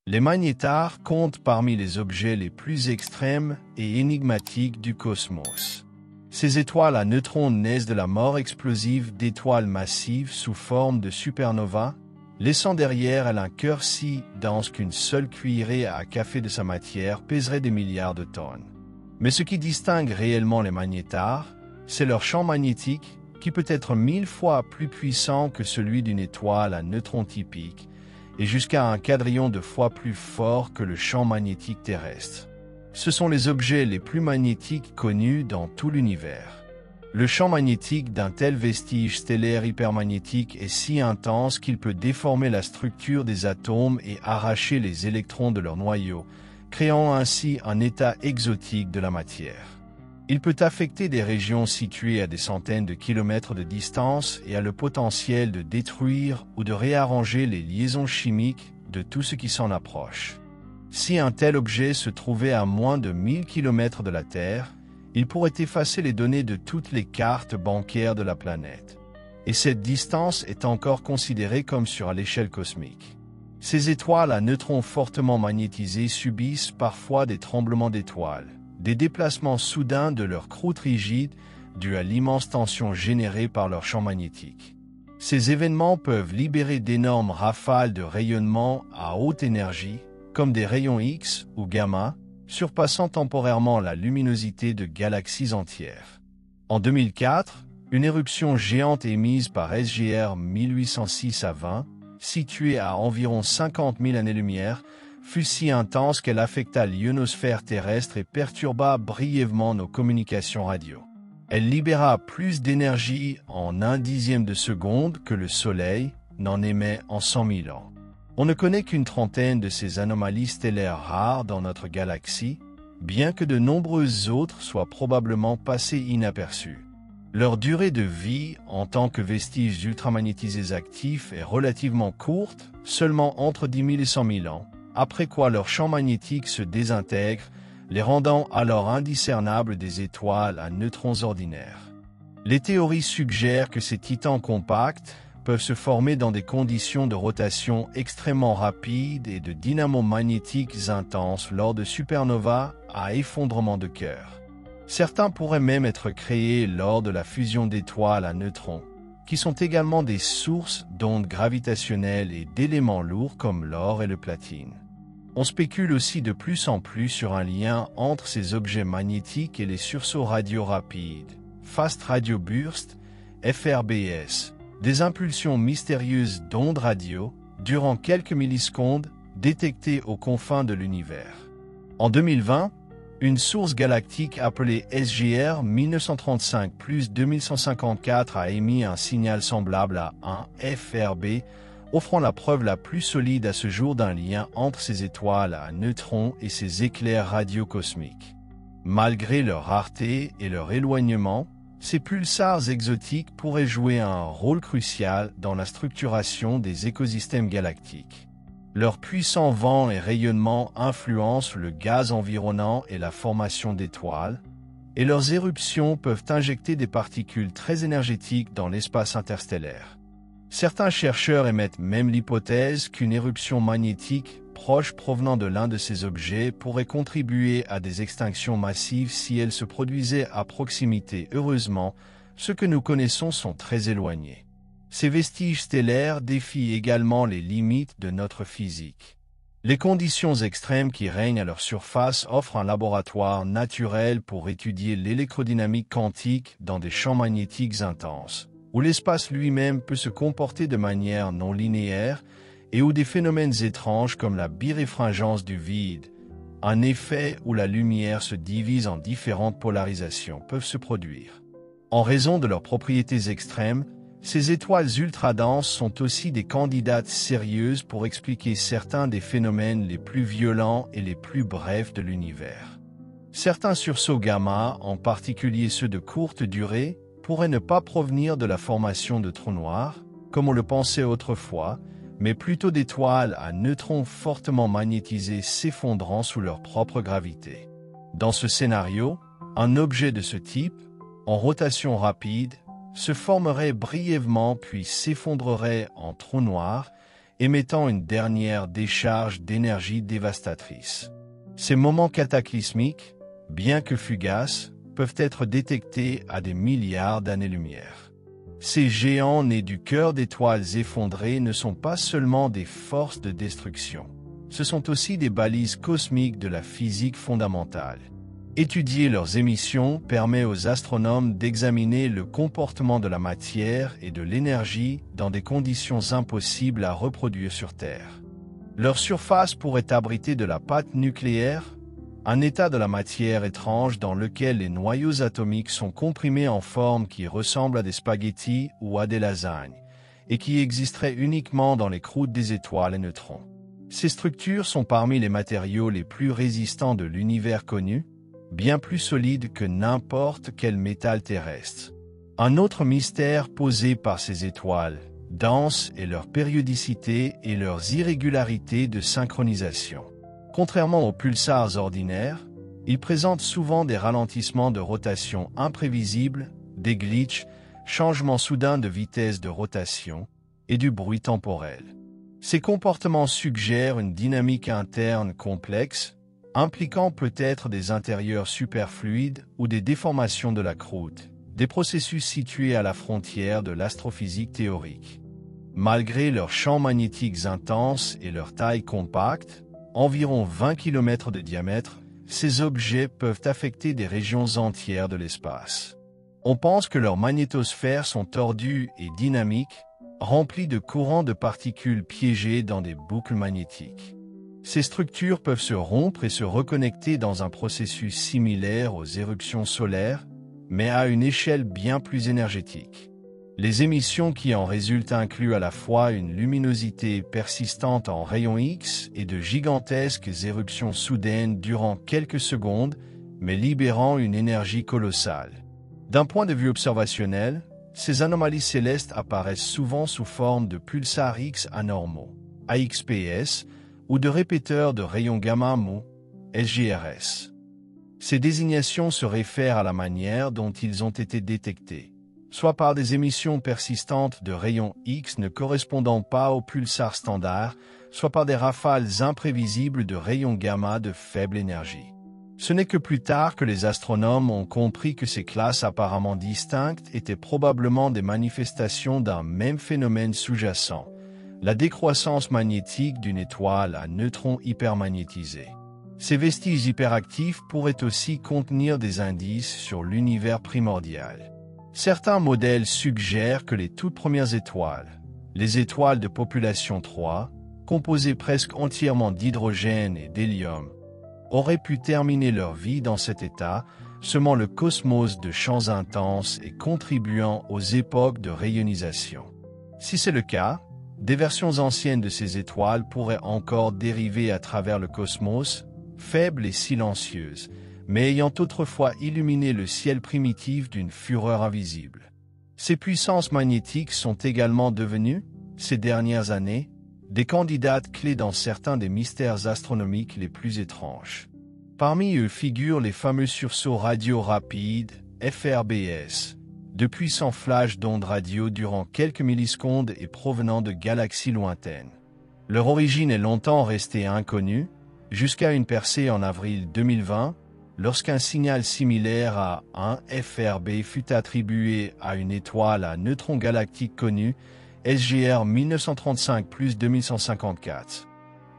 Les magnétars comptent parmi les objets les plus extrêmes et énigmatiques du cosmos. Ces étoiles à neutrons naissent de la mort explosive d'étoiles massives sous forme de supernovas, laissant derrière elles un cœur si dense qu'une seule cuillerée à café de sa matière pèserait des milliards de tonnes. Mais ce qui distingue réellement les magnétars, c'est leur champ magnétique qui peut être 1000 fois plus puissant que celui d'une étoile à neutrons typique et jusqu'à un quadrillion de fois plus fort que le champ magnétique terrestre. Ce sont les objets les plus magnétiques connus dans tout l'univers. Le champ magnétique d'un tel vestige stellaire hypermagnétique est si intense qu'il peut déformer la structure des atomes et arracher les électrons de leur noyau, créant ainsi un état exotique de la matière. Il peut affecter des régions situées à des centaines de kilomètres de distance et a le potentiel de détruire ou de réarranger les liaisons chimiques de tout ce qui s'en approche. Si un tel objet se trouvait à moins de 1000 kilomètres de la Terre, il pourrait effacer les données de toutes les cartes bancaires de la planète. Et cette distance est encore considérée comme à l'échelle cosmique. Ces étoiles à neutrons fortement magnétisés subissent parfois des tremblements d'étoiles, des déplacements soudains de leur croûte rigide dus à l'immense tension générée par leur champ magnétique. Ces événements peuvent libérer d'énormes rafales de rayonnement à haute énergie, comme des rayons X ou gamma, surpassant temporairement la luminosité de galaxies entières. En 2004, une éruption géante émise par SGR 1806 à 20, située à environ 50 000 années-lumière, fut si intense qu'elle affecta l'ionosphère terrestre et perturba brièvement nos communications radio. Elle libéra plus d'énergie en 1/10 de seconde que le Soleil n'en émet en 100 000 ans. On ne connaît qu'une trentaine de ces anomalies stellaires rares dans notre galaxie, bien que de nombreuses autres soient probablement passées inaperçues. Leur durée de vie en tant que vestiges ultramagnétisés actifs est relativement courte, seulement entre 10 000 et 100 000 ans, après quoi leur champ magnétique se désintègre, les rendant alors indiscernables des étoiles à neutrons ordinaires. Les théories suggèrent que ces titans compacts peuvent se former dans des conditions de rotation extrêmement rapides et de dynamo magnétiques intenses lors de supernovas à effondrement de cœur. Certains pourraient même être créés lors de la fusion d'étoiles à neutrons, qui sont également des sources d'ondes gravitationnelles et d'éléments lourds comme l'or et le platine. On spécule aussi de plus en plus sur un lien entre ces objets magnétiques et les sursauts radio rapides, Fast Radio Burst, FRBS, des impulsions mystérieuses d'ondes radio durant quelques millisecondes détectées aux confins de l'univers. En 2020, une source galactique appelée SGR 1935 + 2154 a émis un signal semblable à un FRB, offrant la preuve la plus solide à ce jour d'un lien entre ces étoiles à neutrons et ces éclairs radiocosmiques. Malgré leur rareté et leur éloignement, ces pulsars exotiques pourraient jouer un rôle crucial dans la structuration des écosystèmes galactiques. Leurs puissants vents et rayonnements influencent le gaz environnant et la formation d'étoiles, et leurs éruptions peuvent injecter des particules très énergétiques dans l'espace interstellaire. Certains chercheurs émettent même l'hypothèse qu'une éruption magnétique proche provenant de l'un de ces objets pourrait contribuer à des extinctions massives si elles se produisaient à proximité. Heureusement, ceux que nous connaissons sont très éloignés. Ces vestiges stellaires défient également les limites de notre physique. Les conditions extrêmes qui règnent à leur surface offrent un laboratoire naturel pour étudier l'électrodynamique quantique dans des champs magnétiques intenses, où l'espace lui-même peut se comporter de manière non linéaire et où des phénomènes étranges comme la biréfringence du vide, un effet où la lumière se divise en différentes polarisations, peuvent se produire. En raison de leurs propriétés extrêmes, ces étoiles ultra-denses sont aussi des candidates sérieuses pour expliquer certains des phénomènes les plus violents et les plus brefs de l'univers. Certains sursauts gamma, en particulier ceux de courte durée, pourraient ne pas provenir de la formation de trous noirs, comme on le pensait autrefois, mais plutôt d'étoiles à neutrons fortement magnétisés s'effondrant sous leur propre gravité. Dans ce scénario, un objet de ce type, en rotation rapide, se formerait brièvement puis s'effondrerait en trou noir émettant une dernière décharge d'énergie dévastatrice. Ces moments cataclysmiques, bien que fugaces, peuvent être détectés à des milliards d'années-lumière. Ces géants nés du cœur d'étoiles effondrées ne sont pas seulement des forces de destruction. Ce sont aussi des balises cosmiques de la physique fondamentale. Étudier leurs émissions permet aux astronomes d'examiner le comportement de la matière et de l'énergie dans des conditions impossibles à reproduire sur Terre. Leur surface pourrait abriter de la pâte nucléaire, un état de la matière étrange dans lequel les noyaux atomiques sont comprimés en forme qui ressemble à des spaghettis ou à des lasagnes, et qui existerait uniquement dans les croûtes des étoiles et neutrons. Ces structures sont parmi les matériaux les plus résistants de l'univers connu, bien plus solides que n'importe quel métal terrestre. Un autre mystère posé par ces étoiles denses est leur périodicité et leurs irrégularités de synchronisation. Contrairement aux pulsars ordinaires, ils présentent souvent des ralentissements de rotation imprévisibles, des glitches, changements soudains de vitesse de rotation et du bruit temporel. Ces comportements suggèrent une dynamique interne complexe, impliquant peut-être des intérieurs superfluides ou des déformations de la croûte, des processus situés à la frontière de l'astrophysique théorique. Malgré leurs champs magnétiques intenses et leur taille compacte, environ 20 km de diamètre, ces objets peuvent affecter des régions entières de l'espace. On pense que leurs magnétosphères sont tordues et dynamiques, remplies de courants de particules piégées dans des boucles magnétiques. Ces structures peuvent se rompre et se reconnecter dans un processus similaire aux éruptions solaires, mais à une échelle bien plus énergétique. Les émissions qui en résultent incluent à la fois une luminosité persistante en rayons X et de gigantesques éruptions soudaines durant quelques secondes, mais libérant une énergie colossale. D'un point de vue observationnel, ces anomalies célestes apparaissent souvent sous forme de pulsars X anormaux, AXPS, ou de répéteurs de rayons gamma-mou, SGRS. Ces désignations se réfèrent à la manière dont ils ont été détectés, soit par des émissions persistantes de rayons X ne correspondant pas aux pulsars standards, soit par des rafales imprévisibles de rayons gamma de faible énergie. Ce n'est que plus tard que les astronomes ont compris que ces classes apparemment distinctes étaient probablement des manifestations d'un même phénomène sous-jacent, la décroissance magnétique d'une étoile à neutrons hypermagnétisés. Ces vestiges hyperactifs pourraient aussi contenir des indices sur l'univers primordial. Certains modèles suggèrent que les toutes premières étoiles, les étoiles de population 3, composées presque entièrement d'hydrogène et d'hélium, auraient pu terminer leur vie dans cet état, semant le cosmos de champs intenses et contribuant aux époques de rayonisation. Si c'est le cas, des versions anciennes de ces étoiles pourraient encore dériver à travers le cosmos, faibles et silencieuses, mais ayant autrefois illuminé le ciel primitif d'une fureur invisible. Ces puissances magnétiques sont également devenues, ces dernières années, des candidates clés dans certains des mystères astronomiques les plus étranges. Parmi eux figurent les fameux sursauts radio rapides, FRBS, de puissants flashs d'ondes radio durant quelques millisecondes et provenant de galaxies lointaines. Leur origine est longtemps restée inconnue, jusqu'à une percée en avril 2020, lorsqu'un signal similaire à un FRB fut attribué à une étoile à neutrons galactiques connue, SGR 1935+2154.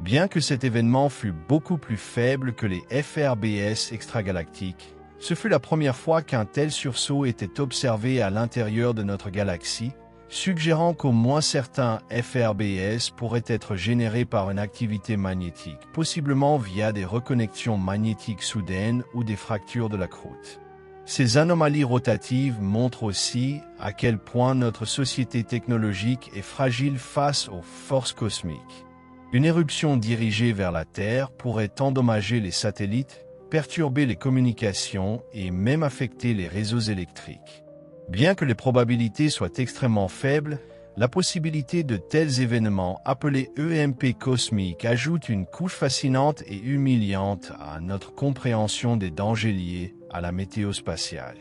Bien que cet événement fût beaucoup plus faible que les FRBS extragalactiques, ce fut la première fois qu'un tel sursaut était observé à l'intérieur de notre galaxie, suggérant qu'au moins certains FRBS pourraient être générés par une activité magnétique, possiblement via des reconnexions magnétiques soudaines ou des fractures de la croûte. Ces anomalies rotatives montrent aussi à quel point notre société technologique est fragile face aux forces cosmiques. Une éruption dirigée vers la Terre pourrait endommager les satellites, perturber les communications et même affecter les réseaux électriques. Bien que les probabilités soient extrêmement faibles, la possibilité de tels événements appelés EMP cosmiques ajoute une couche fascinante et humiliante à notre compréhension des dangers liés à la météo spatiale.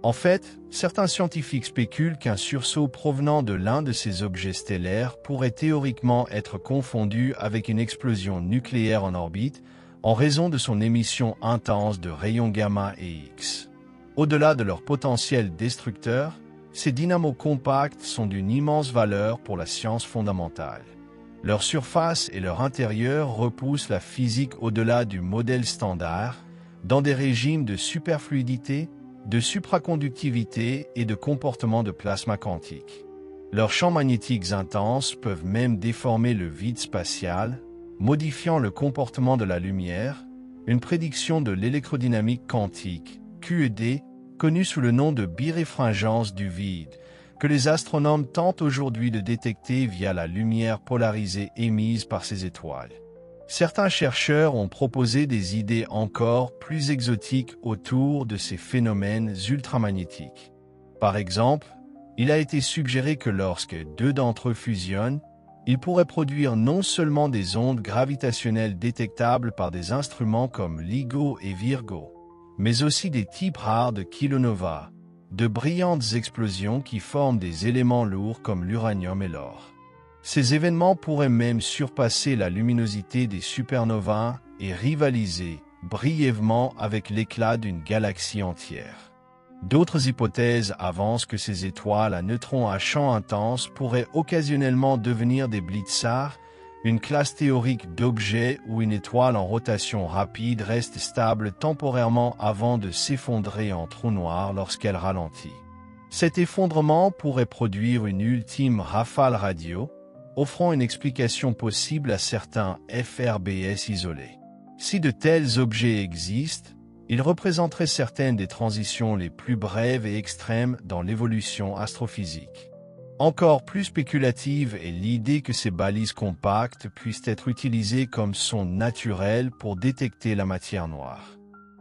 En fait, certains scientifiques spéculent qu'un sursaut provenant de l'un de ces objets stellaires pourrait théoriquement être confondu avec une explosion nucléaire en orbite en raison de son émission intense de rayons gamma et X. Au-delà de leur potentiel destructeur, ces dynamos compacts sont d'une immense valeur pour la science fondamentale. Leur surface et leur intérieur repoussent la physique au-delà du modèle standard, dans des régimes de superfluidité, de supraconductivité et de comportement de plasma quantique. Leurs champs magnétiques intenses peuvent même déformer le vide spatial, modifiant le comportement de la lumière, une prédiction de l'électrodynamique quantique, QED, connue sous le nom de biréfringence du vide, que les astronomes tentent aujourd'hui de détecter via la lumière polarisée émise par ces étoiles. Certains chercheurs ont proposé des idées encore plus exotiques autour de ces phénomènes ultramagnétiques. Par exemple, il a été suggéré que lorsque deux d'entre eux fusionnent, ils pourraient produire non seulement des ondes gravitationnelles détectables par des instruments comme LIGO et Virgo, mais aussi des types rares de kilonovas, de brillantes explosions qui forment des éléments lourds comme l'uranium et l'or. Ces événements pourraient même surpasser la luminosité des supernovas et rivaliser brièvement avec l'éclat d'une galaxie entière. D'autres hypothèses avancent que ces étoiles à neutrons à champ intense pourraient occasionnellement devenir des blitzars, une classe théorique d'objets où une étoile en rotation rapide reste stable temporairement avant de s'effondrer en trou noir lorsqu'elle ralentit. Cet effondrement pourrait produire une ultime rafale radio, offrant une explication possible à certains FRBS isolés. Si de tels objets existent, ils représenteraient certaines des transitions les plus brèves et extrêmes dans l'évolution astrophysique. Encore plus spéculative est l'idée que ces balises compactes puissent être utilisées comme sondes naturelles pour détecter la matière noire.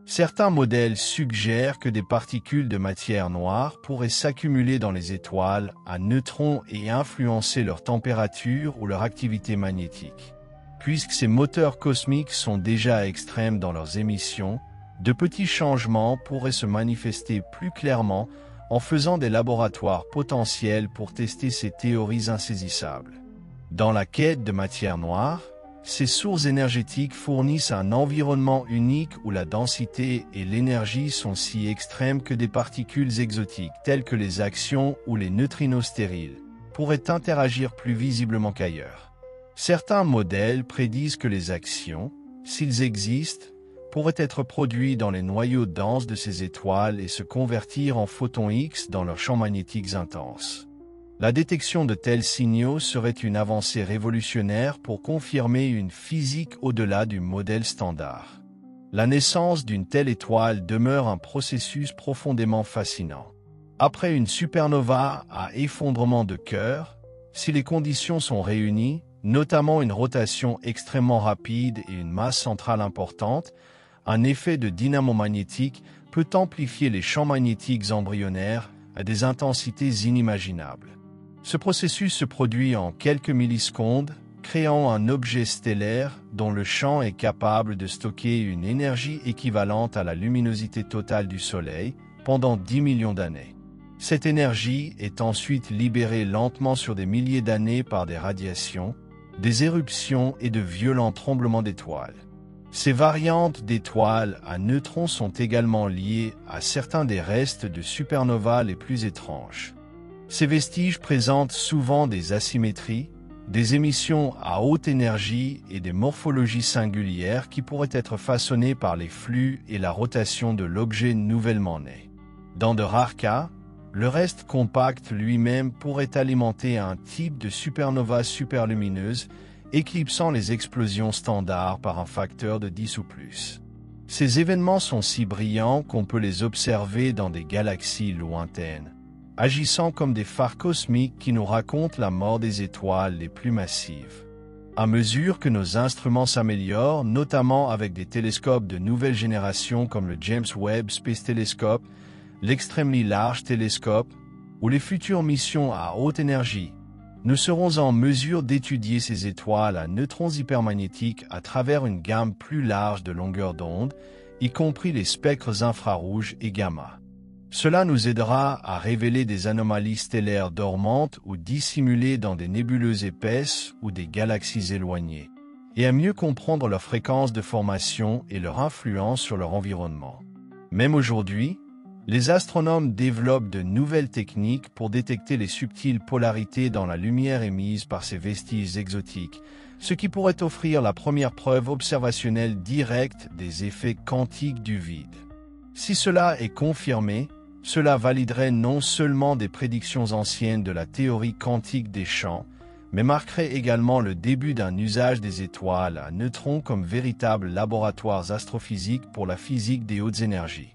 Certains modèles suggèrent que des particules de matière noire pourraient s'accumuler dans les étoiles à neutrons et influencer leur température ou leur activité magnétique. Puisque ces moteurs cosmiques sont déjà extrêmes dans leurs émissions, de petits changements pourraient se manifester plus clairement en faisant des laboratoires potentiels pour tester ces théories insaisissables. Dans la quête de matière noire, ces sources énergétiques fournissent un environnement unique où la densité et l'énergie sont si extrêmes que des particules exotiques telles que les actions ou les neutrinos stériles pourraient interagir plus visiblement qu'ailleurs. Certains modèles prédisent que les actions, s'ils existent, pourraient être produits dans les noyaux denses de ces étoiles et se convertir en photons X dans leurs champs magnétiques intenses. La détection de tels signaux serait une avancée révolutionnaire pour confirmer une physique au-delà du modèle standard. La naissance d'une telle étoile demeure un processus profondément fascinant. Après une supernova à effondrement de cœur, si les conditions sont réunies, notamment une rotation extrêmement rapide et une masse centrale importante, un effet de dynamo magnétique peut amplifier les champs magnétiques embryonnaires à des intensités inimaginables. Ce processus se produit en quelques millisecondes, créant un objet stellaire dont le champ est capable de stocker une énergie équivalente à la luminosité totale du Soleil pendant 10 millions d'années. Cette énergie est ensuite libérée lentement sur des milliers d'années par des radiations, des éruptions et de violents tremblements d'étoiles. Ces variantes d'étoiles à neutrons sont également liées à certains des restes de supernovas les plus étranges. Ces vestiges présentent souvent des asymétries, des émissions à haute énergie et des morphologies singulières qui pourraient être façonnées par les flux et la rotation de l'objet nouvellement né. Dans de rares cas, le reste compact lui-même pourrait alimenter un type de supernova superlumineuse éclipsant les explosions standards par un facteur de 10 ou plus. Ces événements sont si brillants qu'on peut les observer dans des galaxies lointaines, agissant comme des phares cosmiques qui nous racontent la mort des étoiles les plus massives. À mesure que nos instruments s'améliorent, notamment avec des télescopes de nouvelle génération comme le James Webb Space Telescope, l'Extremely Large Telescope ou les futures missions à haute énergie, nous serons en mesure d'étudier ces étoiles à neutrons hypermagnétiques à travers une gamme plus large de longueurs d'onde, y compris les spectres infrarouges et gamma. Cela nous aidera à révéler des anomalies stellaires dormantes ou dissimulées dans des nébuleuses épaisses ou des galaxies éloignées, et à mieux comprendre leur fréquence de formation et leur influence sur leur environnement. Même aujourd'hui, les astronomes développent de nouvelles techniques pour détecter les subtiles polarités dans la lumière émise par ces vestiges exotiques, ce qui pourrait offrir la première preuve observationnelle directe des effets quantiques du vide. Si cela est confirmé, cela validerait non seulement des prédictions anciennes de la théorie quantique des champs, mais marquerait également le début d'un usage des étoiles à neutrons comme véritables laboratoires astrophysiques pour la physique des hautes énergies.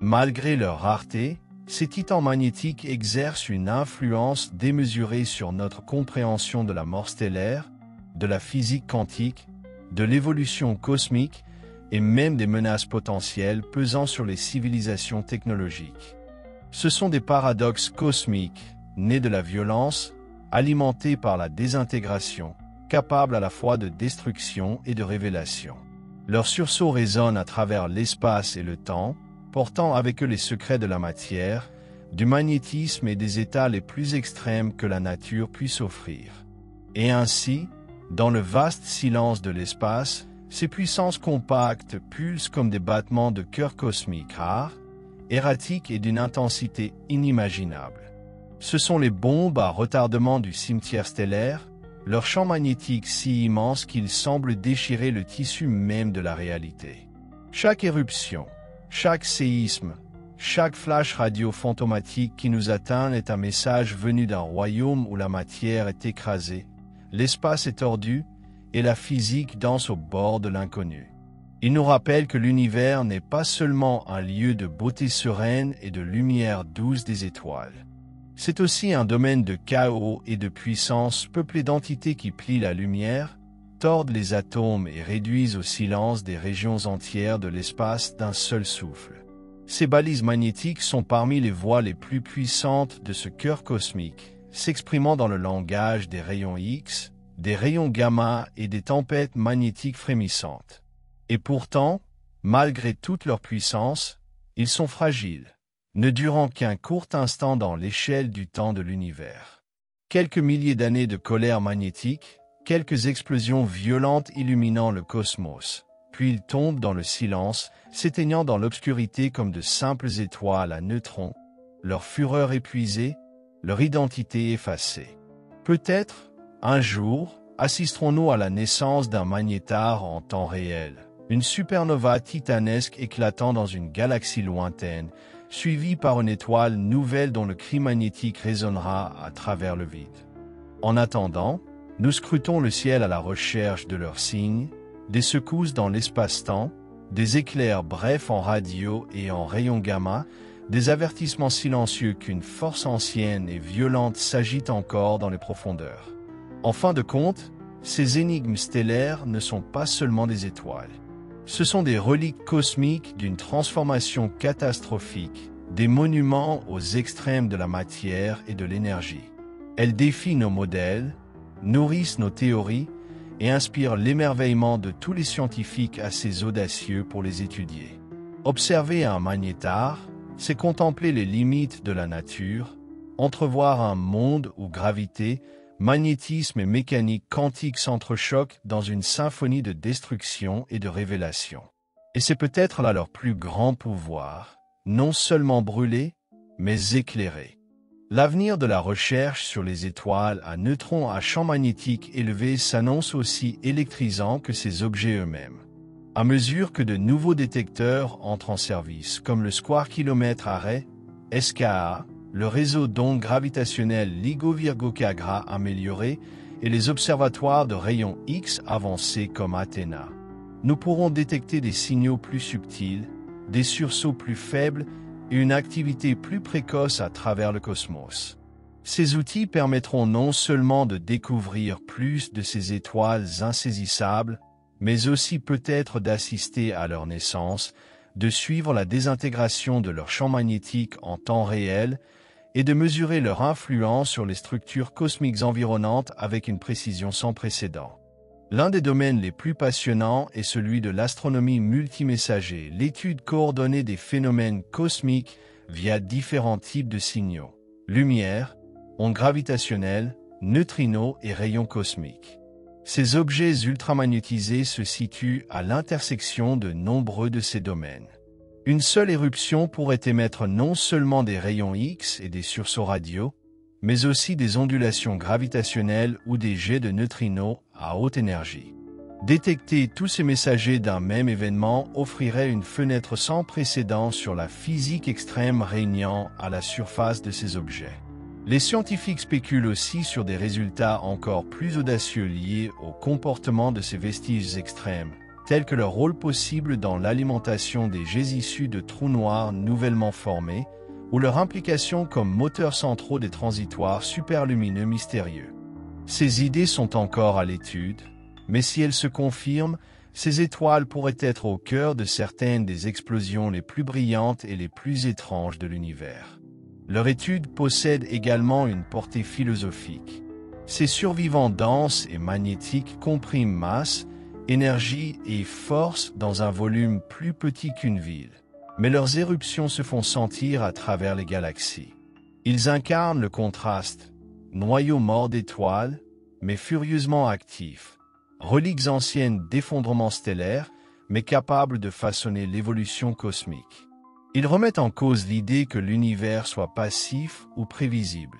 Malgré leur rareté, ces titans magnétiques exercent une influence démesurée sur notre compréhension de la mort stellaire, de la physique quantique, de l'évolution cosmique et même des menaces potentielles pesant sur les civilisations technologiques. Ce sont des paradoxes cosmiques, nés de la violence, alimentés par la désintégration, capables à la fois de destruction et de révélation. Leurs sursauts résonnent à travers l'espace et le temps, portant avec eux les secrets de la matière, du magnétisme et des états les plus extrêmes que la nature puisse offrir. Et ainsi, dans le vaste silence de l'espace, ces puissances compactes pulsent comme des battements de cœur cosmiques rares, erratiques et d'une intensité inimaginable. Ce sont les bombes à retardement du cimetière stellaire, leur champ magnétique si immense qu'il semble déchirer le tissu même de la réalité. Chaque éruption, chaque séisme, chaque flash radio fantomatique qui nous atteint est un message venu d'un royaume où la matière est écrasée, l'espace est tordu et la physique danse au bord de l'inconnu. Il nous rappelle que l'univers n'est pas seulement un lieu de beauté sereine et de lumière douce des étoiles. C'est aussi un domaine de chaos et de puissance peuplé d'entités qui plient la lumière, tordent les atomes et réduisent au silence des régions entières de l'espace d'un seul souffle. Ces balises magnétiques sont parmi les voix les plus puissantes de ce cœur cosmique, s'exprimant dans le langage des rayons X, des rayons gamma et des tempêtes magnétiques frémissantes. Et pourtant, malgré toute leur puissance, ils sont fragiles, ne durant qu'un court instant dans l'échelle du temps de l'univers. Quelques milliers d'années de colère magnétique, quelques explosions violentes illuminant le cosmos, puis ils tombent dans le silence, s'éteignant dans l'obscurité comme de simples étoiles à neutrons, leur fureur épuisée, leur identité effacée. Peut-être, un jour, assisterons-nous à la naissance d'un magnétar en temps réel, une supernova titanesque éclatant dans une galaxie lointaine, suivie par une étoile nouvelle dont le cri magnétique résonnera à travers le vide. En attendant, nous scrutons le ciel à la recherche de leurs signes, des secousses dans l'espace-temps, des éclairs brefs en radio et en rayons gamma, des avertissements silencieux qu'une force ancienne et violente s'agite encore dans les profondeurs. En fin de compte, ces énigmes stellaires ne sont pas seulement des étoiles. Ce sont des reliques cosmiques d'une transformation catastrophique, des monuments aux extrêmes de la matière et de l'énergie. Elles défient nos modèles, nourrissent nos théories et inspirent l'émerveillement de tous les scientifiques assez audacieux pour les étudier. Observer un magnétar, c'est contempler les limites de la nature, entrevoir un monde où gravité, magnétisme et mécanique quantique s'entrechoquent dans une symphonie de destruction et de révélation. Et c'est peut-être là leur plus grand pouvoir, non seulement brûler, mais éclairer. L'avenir de la recherche sur les étoiles à neutrons à champ magnétique élevé s'annonce aussi électrisant que ces objets eux-mêmes. À mesure que de nouveaux détecteurs entrent en service, comme le Square Kilomètre Array, SKA, le réseau d'ondes gravitationnelles LIGO-Virgo-Cagra amélioré et les observatoires de rayons X avancés comme Athéna, nous pourrons détecter des signaux plus subtils, des sursauts plus faibles et une activité plus précoce à travers le cosmos. Ces outils permettront non seulement de découvrir plus de ces étoiles insaisissables, mais aussi peut-être d'assister à leur naissance, de suivre la désintégration de leur champ magnétique en temps réel et de mesurer leur influence sur les structures cosmiques environnantes avec une précision sans précédent. L'un des domaines les plus passionnants est celui de l'astronomie multimessager, l'étude coordonnée des phénomènes cosmiques via différents types de signaux: lumière, ondes gravitationnelles, neutrinos et rayons cosmiques. Ces objets ultramagnétisés se situent à l'intersection de nombreux de ces domaines. Une seule éruption pourrait émettre non seulement des rayons X et des sursauts radio, mais aussi des ondulations gravitationnelles ou des jets de neutrinos à haute énergie. Détecter tous ces messagers d'un même événement offrirait une fenêtre sans précédent sur la physique extrême régnant à la surface de ces objets. Les scientifiques spéculent aussi sur des résultats encore plus audacieux liés au comportement de ces vestiges extrêmes, tels que leur rôle possible dans l'alimentation des jets issus de trous noirs nouvellement formés, ou leur implication comme moteurs centraux des transitoires superlumineux mystérieux. Ces idées sont encore à l'étude, mais si elles se confirment, ces étoiles pourraient être au cœur de certaines des explosions les plus brillantes et les plus étranges de l'univers. Leur étude possède également une portée philosophique. Ces survivants denses et magnétiques compriment masse, énergie et force dans un volume plus petit qu'une ville. Mais leurs éruptions se font sentir à travers les galaxies. Ils incarnent le contraste, noyau mort d'étoiles, mais furieusement actifs, reliques anciennes d'effondrements stellaires, mais capables de façonner l'évolution cosmique. Ils remettent en cause l'idée que l'univers soit passif ou prévisible.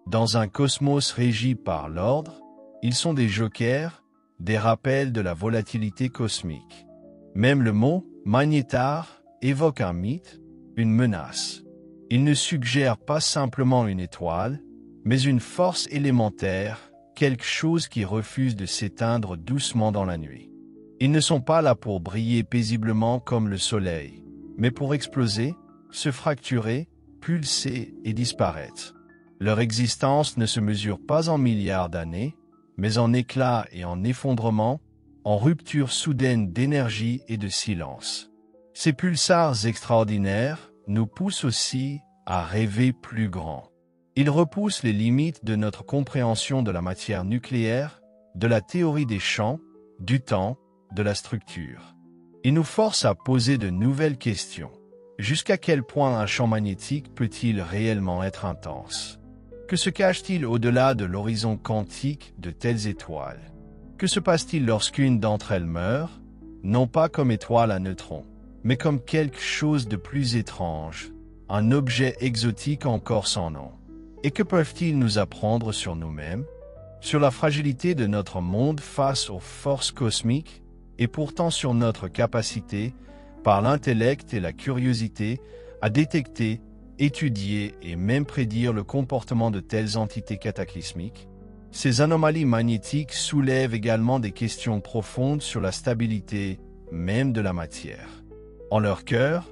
Dans un cosmos régi par l'ordre, ils sont des jokers, des rappels de la volatilité cosmique. Même le mot « magnétar » évoque un mythe, une menace. Il ne suggère pas simplement une étoile, mais une force élémentaire, quelque chose qui refuse de s'éteindre doucement dans la nuit. Ils ne sont pas là pour briller paisiblement comme le soleil, mais pour exploser, se fracturer, pulser et disparaître. Leur existence ne se mesure pas en milliards d'années, mais en éclats et en effondrements, en rupture soudaine d'énergie et de silence. Ces pulsars extraordinaires nous poussent aussi à rêver plus grand. Ils repoussent les limites de notre compréhension de la matière nucléaire, de la théorie des champs, du temps, de la structure. Ils nous forcent à poser de nouvelles questions. Jusqu'à quel point un champ magnétique peut-il réellement être intense? Que se cache-t-il au-delà de l'horizon quantique de telles étoiles? Que se passe-t-il lorsqu'une d'entre elles meurt, non pas comme étoile à neutrons, mais comme quelque chose de plus étrange, un objet exotique encore sans nom? Et que peuvent-ils nous apprendre sur nous-mêmes, sur la fragilité de notre monde face aux forces cosmiques, et pourtant sur notre capacité, par l'intellect et la curiosité, à détecter, étudier et même prédire le comportement de telles entités cataclysmiques? Ces anomalies magnétiques soulèvent également des questions profondes sur la stabilité même de la matière. En leur cœur,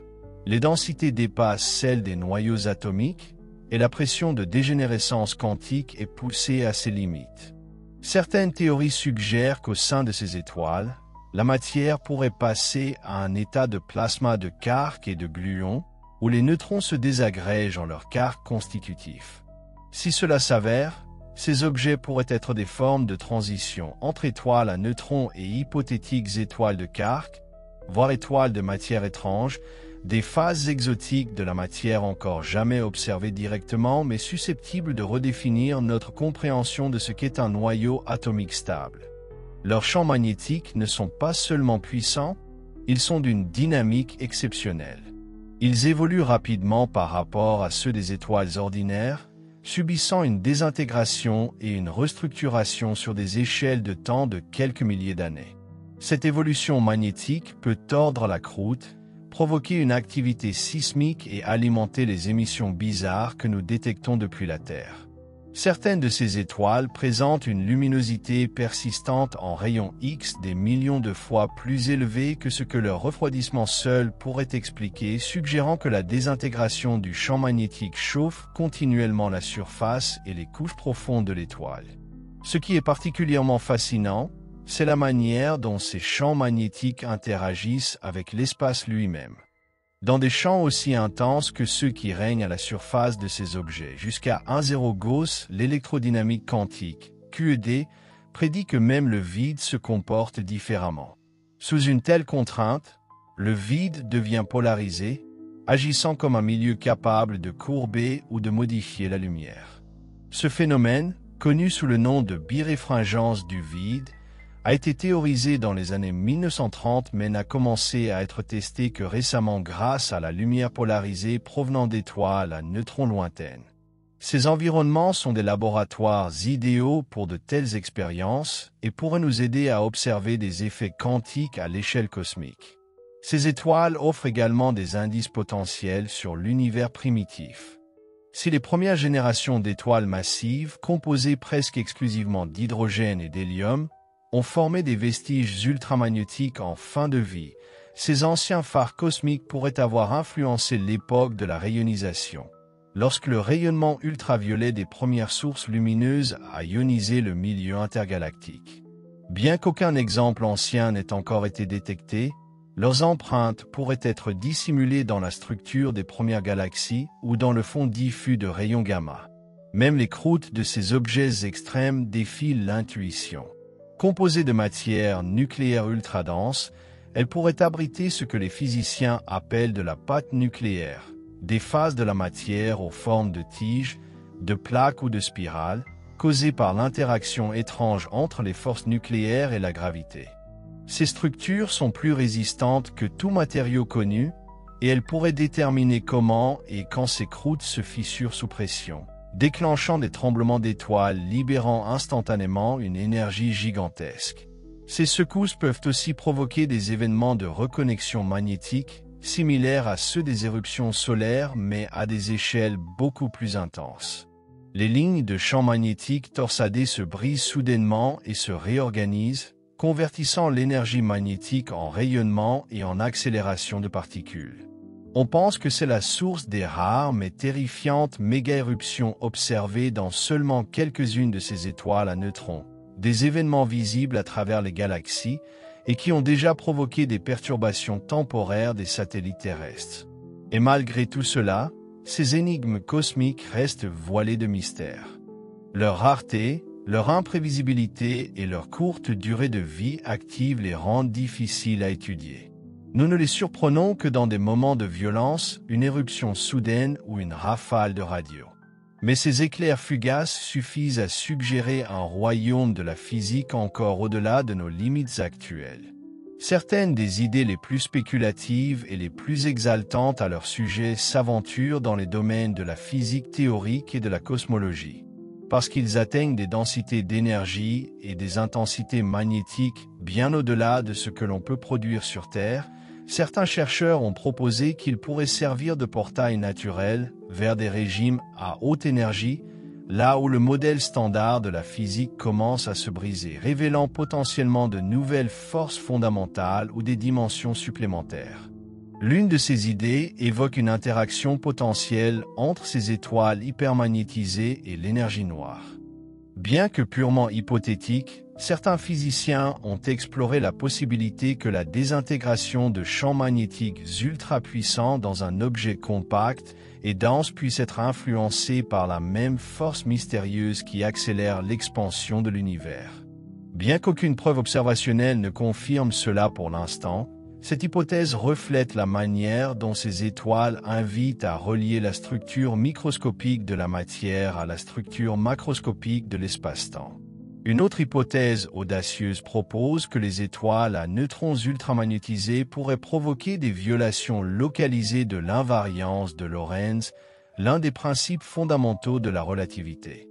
les densités dépassent celles des noyaux atomiques et la pression de dégénérescence quantique est poussée à ses limites. Certaines théories suggèrent qu'au sein de ces étoiles, la matière pourrait passer à un état de plasma de quarks et de gluons, où les neutrons se désagrègent en leurs quarks constitutifs. Si cela s'avère, ces objets pourraient être des formes de transition entre étoiles à neutrons et hypothétiques étoiles de quarks, voire étoiles de matière étrange, des phases exotiques de la matière encore jamais observées directement mais susceptibles de redéfinir notre compréhension de ce qu'est un noyau atomique stable. Leurs champs magnétiques ne sont pas seulement puissants, ils sont d'une dynamique exceptionnelle. Ils évoluent rapidement par rapport à ceux des étoiles ordinaires, subissant une désintégration et une restructuration sur des échelles de temps de quelques milliers d'années. Cette évolution magnétique peut tordre la croûte, provoquer une activité sismique et alimenter les émissions bizarres que nous détectons depuis la Terre. Certaines de ces étoiles présentent une luminosité persistante en rayons X des millions de fois plus élevée que ce que leur refroidissement seul pourrait expliquer, suggérant que la désintégration du champ magnétique chauffe continuellement la surface et les couches profondes de l'étoile. Ce qui est particulièrement fascinant, c'est la manière dont ces champs magnétiques interagissent avec l'espace lui-même. Dans des champs aussi intenses que ceux qui règnent à la surface de ces objets, jusqu'à 1,0 Gauss, l'électrodynamique quantique, QED, prédit que même le vide se comporte différemment. Sous une telle contrainte, le vide devient polarisé, agissant comme un milieu capable de courber ou de modifier la lumière. Ce phénomène, connu sous le nom de biréfringence du vide, a été théorisé dans les années 1930 mais n'a commencé à être testé que récemment grâce à la lumière polarisée provenant d'étoiles à neutrons lointaines. Ces environnements sont des laboratoires idéaux pour de telles expériences et pourraient nous aider à observer des effets quantiques à l'échelle cosmique. Ces étoiles offrent également des indices potentiels sur l'univers primitif. Si les premières générations d'étoiles massives, composées presque exclusivement d'hydrogène et d'hélium, ont formé des vestiges ultramagnétiques en fin de vie, ces anciens phares cosmiques pourraient avoir influencé l'époque de la rayonisation, lorsque le rayonnement ultraviolet des premières sources lumineuses a ionisé le milieu intergalactique. Bien qu'aucun exemple ancien n'ait encore été détecté, leurs empreintes pourraient être dissimulées dans la structure des premières galaxies ou dans le fond diffus de rayons gamma. Même les croûtes de ces objets extrêmes défient l'intuition. Composées de matière nucléaire ultra-dense, elles pourraient abriter ce que les physiciens appellent de la pâte nucléaire, des phases de la matière aux formes de tiges, de plaques ou de spirales, causées par l'interaction étrange entre les forces nucléaires et la gravité. Ces structures sont plus résistantes que tout matériau connu et elles pourraient déterminer comment et quand ces croûtes se fissurent sous pression, déclenchant des tremblements d'étoiles libérant instantanément une énergie gigantesque. Ces secousses peuvent aussi provoquer des événements de reconnexion magnétique, similaires à ceux des éruptions solaires mais à des échelles beaucoup plus intenses. Les lignes de champ magnétique torsadées se brisent soudainement et se réorganisent, convertissant l'énergie magnétique en rayonnement et en accélération de particules. On pense que c'est la source des rares mais terrifiantes méga-éruptions observées dans seulement quelques-unes de ces étoiles à neutrons, des événements visibles à travers les galaxies et qui ont déjà provoqué des perturbations temporaires des satellites terrestres. Et malgré tout cela, ces énigmes cosmiques restent voilées de mystère. Leur rareté, leur imprévisibilité et leur courte durée de vie active les rendent difficiles à étudier. Nous ne les surprenons que dans des moments de violence, une éruption soudaine ou une rafale de radio. Mais ces éclairs fugaces suffisent à suggérer un royaume de la physique encore au-delà de nos limites actuelles. Certaines des idées les plus spéculatives et les plus exaltantes à leur sujet s'aventurent dans les domaines de la physique théorique et de la cosmologie. Parce qu'ils atteignent des densités d'énergie et des intensités magnétiques bien au-delà de ce que l'on peut produire sur Terre, certains chercheurs ont proposé qu'ils pourraient servir de portail naturel vers des régimes à haute énergie, là où le modèle standard de la physique commence à se briser, révélant potentiellement de nouvelles forces fondamentales ou des dimensions supplémentaires. L'une de ces idées évoque une interaction potentielle entre ces étoiles hypermagnétisées et l'énergie noire. Bien que purement hypothétique, certains physiciens ont exploré la possibilité que la désintégration de champs magnétiques ultra-puissants dans un objet compact et dense puisse être influencée par la même force mystérieuse qui accélère l'expansion de l'univers. Bien qu'aucune preuve observationnelle ne confirme cela pour l'instant, cette hypothèse reflète la manière dont ces étoiles invitent à relier la structure microscopique de la matière à la structure macroscopique de l'espace-temps. Une autre hypothèse audacieuse propose que les étoiles à neutrons ultramagnétisés pourraient provoquer des violations localisées de l'invariance de Lorentz, l'un des principes fondamentaux de la relativité.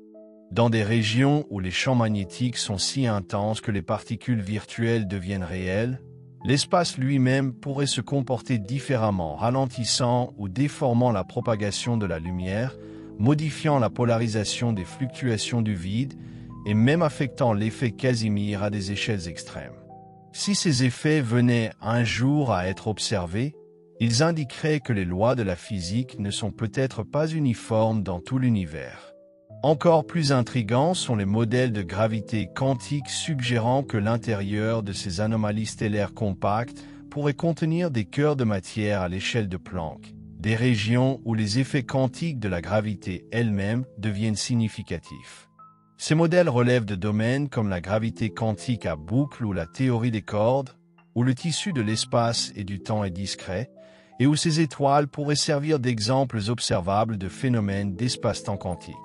Dans des régions où les champs magnétiques sont si intenses que les particules virtuelles deviennent réelles, l'espace lui-même pourrait se comporter différemment, ralentissant ou déformant la propagation de la lumière, modifiant la polarisation des fluctuations du vide et même affectant l'effet Casimir à des échelles extrêmes. Si ces effets venaient un jour à être observés, ils indiqueraient que les lois de la physique ne sont peut-être pas uniformes dans tout l'univers. Encore plus intrigants sont les modèles de gravité quantique suggérant que l'intérieur de ces anomalies stellaires compactes pourrait contenir des cœurs de matière à l'échelle de Planck, des régions où les effets quantiques de la gravité elle-même deviennent significatifs. Ces modèles relèvent de domaines comme la gravité quantique à boucle ou la théorie des cordes, où le tissu de l'espace et du temps est discret, et où ces étoiles pourraient servir d'exemples observables de phénomènes d'espace-temps quantique.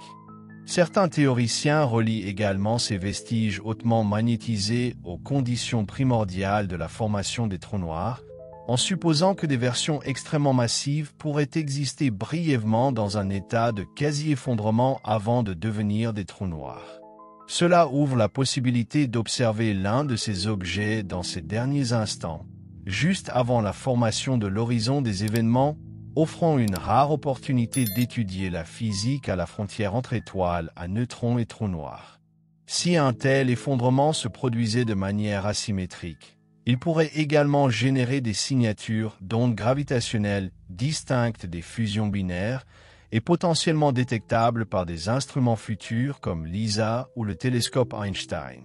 Certains théoriciens relient également ces vestiges hautement magnétisés aux conditions primordiales de la formation des trous noirs, en supposant que des versions extrêmement massives pourraient exister brièvement dans un état de quasi-effondrement avant de devenir des trous noirs. Cela ouvre la possibilité d'observer l'un de ces objets dans ces derniers instants, juste avant la formation de l'horizon des événements, offrant une rare opportunité d'étudier la physique à la frontière entre étoiles à neutrons et trous noirs. Si un tel effondrement se produisait de manière asymétrique, il pourrait également générer des signatures d'ondes gravitationnelles distinctes des fusions binaires et potentiellement détectables par des instruments futurs comme LISA ou le télescope Einstein.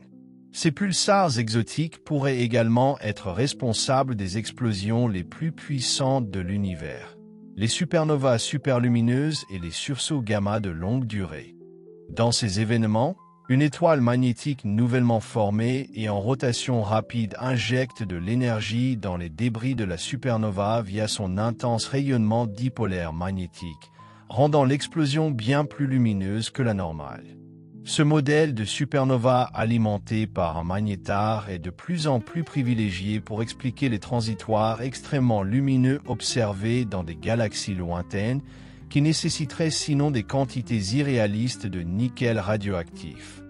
Ces pulsars exotiques pourraient également être responsables des explosions les plus puissantes de l'univers, les supernovas superlumineuses et les sursauts gamma de longue durée. Dans ces événements, une étoile magnétique nouvellement formée et en rotation rapide injecte de l'énergie dans les débris de la supernova via son intense rayonnement dipolaire magnétique, rendant l'explosion bien plus lumineuse que la normale. Ce modèle de supernova alimenté par un magnétar est de plus en plus privilégié pour expliquer les transitoires extrêmement lumineux observés dans des galaxies lointaines qui nécessiteraient sinon des quantités irréalistes de nickel radioactif.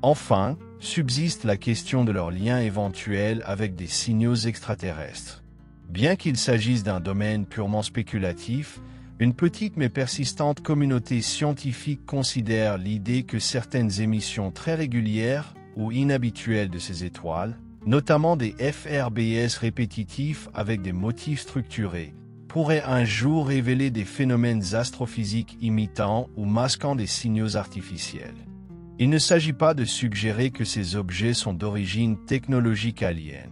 Enfin, subsiste la question de leur lien éventuel avec des signaux extraterrestres. Bien qu'il s'agisse d'un domaine purement spéculatif, une petite mais persistante communauté scientifique considère l'idée que certaines émissions très régulières ou inhabituelles de ces étoiles, notamment des FRBS répétitifs avec des motifs structurés, pourraient un jour révéler des phénomènes astrophysiques imitant ou masquant des signaux artificiels. Il ne s'agit pas de suggérer que ces objets sont d'origine technologique alien,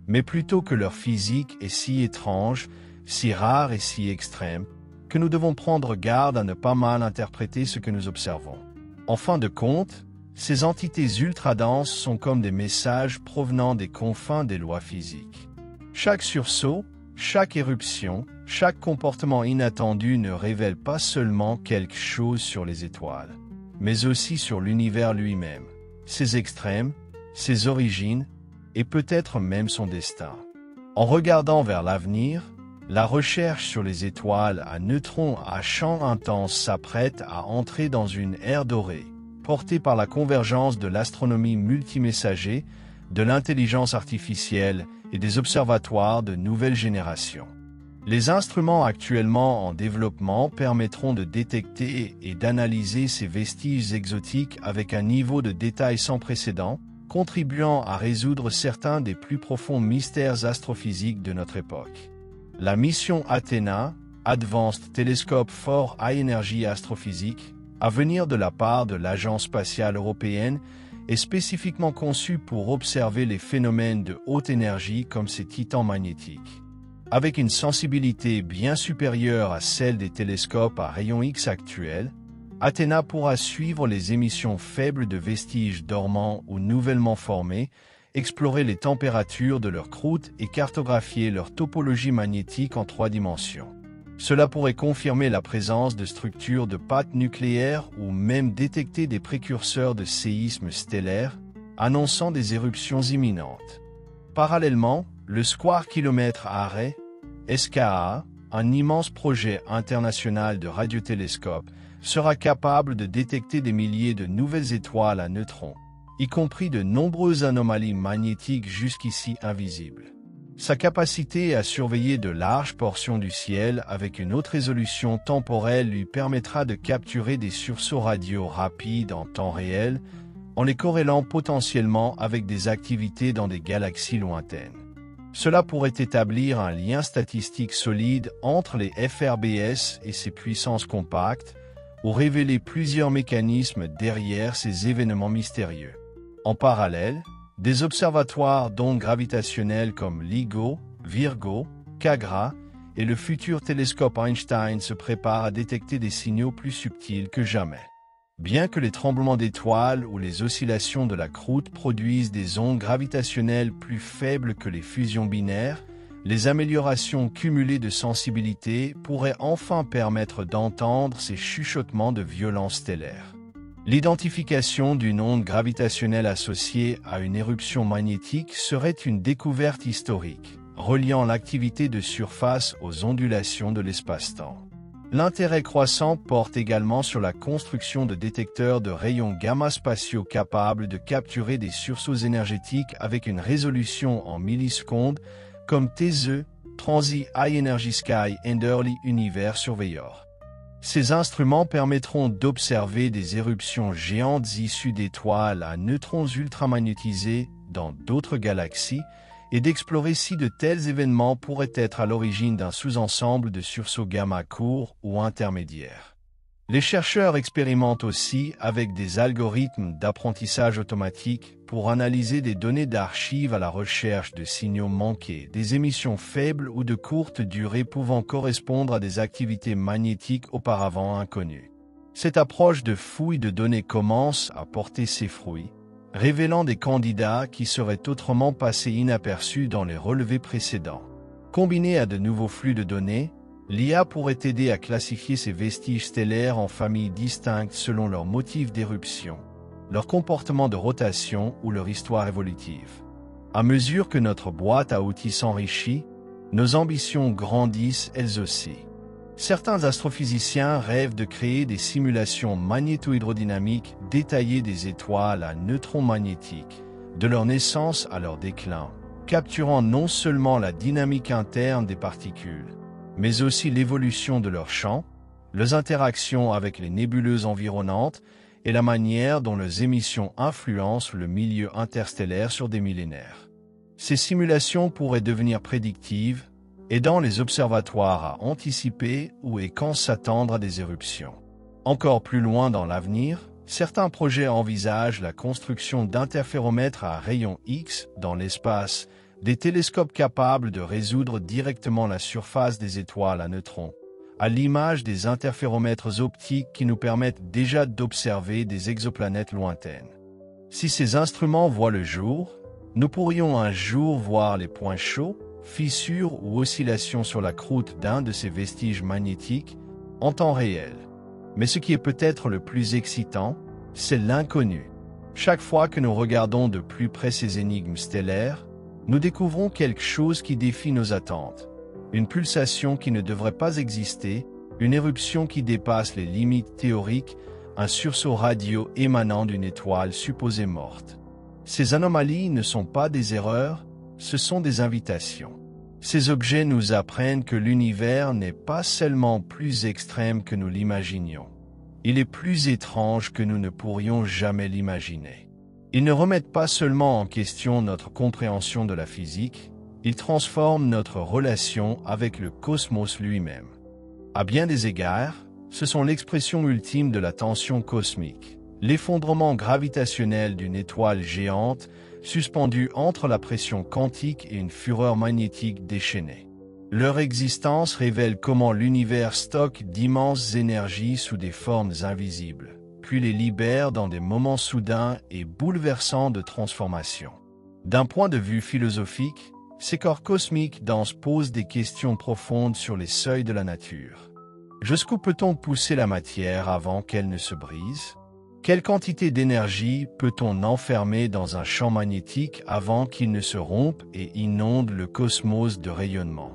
mais plutôt que leur physique est si étrange, si rare et si extrême, que nous devons prendre garde à ne pas mal interpréter ce que nous observons. En fin de compte, ces entités ultra-denses sont comme des messages provenant des confins des lois physiques. Chaque sursaut, chaque éruption, chaque comportement inattendu ne révèle pas seulement quelque chose sur les étoiles, mais aussi sur l'univers lui-même, ses extrêmes, ses origines et peut-être même son destin. En regardant vers l'avenir, la recherche sur les étoiles à neutrons à champ intense s'apprête à entrer dans une ère dorée, portée par la convergence de l'astronomie multimessager, de l'intelligence artificielle et des observatoires de nouvelle génération. Les instruments actuellement en développement permettront de détecter et d'analyser ces vestiges exotiques avec un niveau de détail sans précédent, contribuant à résoudre certains des plus profonds mystères astrophysiques de notre époque. La mission Athéna, Advanced Telescope for High Energy Astrophysics, à venir de la part de l'Agence spatiale européenne, est spécifiquement conçue pour observer les phénomènes de haute énergie comme ces titans magnétiques. Avec une sensibilité bien supérieure à celle des télescopes à rayons X actuels, Athéna pourra suivre les émissions faibles de vestiges dormants ou nouvellement formés, explorer les températures de leur croûte et cartographier leur topologie magnétique en 3 dimensions. Cela pourrait confirmer la présence de structures de pâte nucléaires ou même détecter des précurseurs de séismes stellaires, annonçant des éruptions imminentes. Parallèlement, le Square Kilometre Array, SKA, un immense projet international de radiotélescopes, sera capable de détecter des milliers de nouvelles étoiles à neutrons, y compris de nombreuses anomalies magnétiques jusqu'ici invisibles. Sa capacité à surveiller de larges portions du ciel avec une haute résolution temporelle lui permettra de capturer des sursauts radio rapides en temps réel, en les corrélant potentiellement avec des activités dans des galaxies lointaines. Cela pourrait établir un lien statistique solide entre les FRBS et ces puissances compactes, ou révéler plusieurs mécanismes derrière ces événements mystérieux. En parallèle, des observatoires d'ondes gravitationnelles comme LIGO, Virgo, CaGRA et le futur télescope Einstein se préparent à détecter des signaux plus subtils que jamais. Bien que les tremblements d'étoiles ou les oscillations de la croûte produisent des ondes gravitationnelles plus faibles que les fusions binaires, Les améliorations cumulées de sensibilité pourraient enfin permettre d'entendre ces chuchotements de violence stellaire. L'identification d'une onde gravitationnelle associée à une éruption magnétique serait une découverte historique, reliant l'activité de surface aux ondulations de l'espace-temps. L'intérêt croissant porte également sur la construction de détecteurs de rayons gamma spatiaux capables de capturer des sursauts énergétiques avec une résolution en millisecondes, comme TESE, Transit High Energy Sky and Early Universe Surveyor. Ces instruments permettront d'observer des éruptions géantes issues d'étoiles à neutrons ultramagnétisés dans d'autres galaxies et d'explorer si de tels événements pourraient être à l'origine d'un sous-ensemble de sursauts gamma courts ou intermédiaires. Les chercheurs expérimentent aussi avec des algorithmes d'apprentissage automatique pour analyser des données d'archives à la recherche de signaux manqués, des émissions faibles ou de courte durée pouvant correspondre à des activités magnétiques auparavant inconnues. Cette approche de fouille de données commence à porter ses fruits, révélant des candidats qui seraient autrement passés inaperçus dans les relevés précédents. Combiné à de nouveaux flux de données, l'IA pourrait aider à classifier ces vestiges stellaires en familles distinctes selon leurs motifs d'éruption, leur comportement de rotation ou leur histoire évolutive. À mesure que notre boîte à outils s'enrichit, nos ambitions grandissent elles aussi. Certains astrophysiciens rêvent de créer des simulations magnéto-hydrodynamiques détaillées des étoiles à neutrons magnétiques, de leur naissance à leur déclin, capturant non seulement la dynamique interne des particules, mais aussi l'évolution de leur champ, leurs interactions avec les nébuleuses environnantes et la manière dont leurs émissions influencent le milieu interstellaire sur des millénaires. Ces simulations pourraient devenir prédictives, aidant les observatoires à anticiper où et quand s'attendre à des éruptions. Encore plus loin dans l'avenir, certains projets envisagent la construction d'interféromètres à rayons X dans l'espace, des télescopes capables de résoudre directement la surface des étoiles à neutrons, à l'image des interféromètres optiques qui nous permettent déjà d'observer des exoplanètes lointaines. Si ces instruments voient le jour, nous pourrions un jour voir les points chauds, fissures ou oscillations sur la croûte d'un de ces vestiges magnétiques en temps réel. Mais ce qui est peut-être le plus excitant, c'est l'inconnu. Chaque fois que nous regardons de plus près ces énigmes stellaires, nous découvrons quelque chose qui défie nos attentes. Une pulsation qui ne devrait pas exister, une éruption qui dépasse les limites théoriques, un sursaut radio émanant d'une étoile supposée morte. Ces anomalies ne sont pas des erreurs, ce sont des invitations. Ces objets nous apprennent que l'univers n'est pas seulement plus extrême que nous l'imaginions. Il est plus étrange que nous ne pourrions jamais l'imaginer. Ils ne remettent pas seulement en question notre compréhension de la physique, ils transforment notre relation avec le cosmos lui-même. À bien des égards, ce sont l'expression ultime de la tension cosmique, l'effondrement gravitationnel d'une étoile géante suspendue entre la pression quantique et une fureur magnétique déchaînée. Leur existence révèle comment l'univers stocke d'immenses énergies sous des formes invisibles, puis les libère dans des moments soudains et bouleversants de transformation. D'un point de vue philosophique, ces corps cosmiques denses posent des questions profondes sur les seuils de la nature. Jusqu'où peut-on pousser la matière avant qu'elle ne se brise? Quelle quantité d'énergie peut-on enfermer dans un champ magnétique avant qu'il ne se rompe et inonde le cosmos de rayonnement?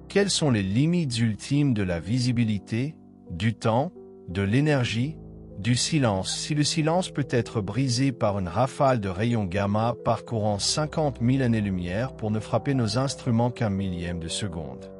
Quelles sont les limites ultimes de la visibilité, du temps, de l'énergie, du silence, si le silence peut être brisé par une rafale de rayons gamma parcourant 50 000 années-lumière pour ne frapper nos instruments qu'un millième de seconde?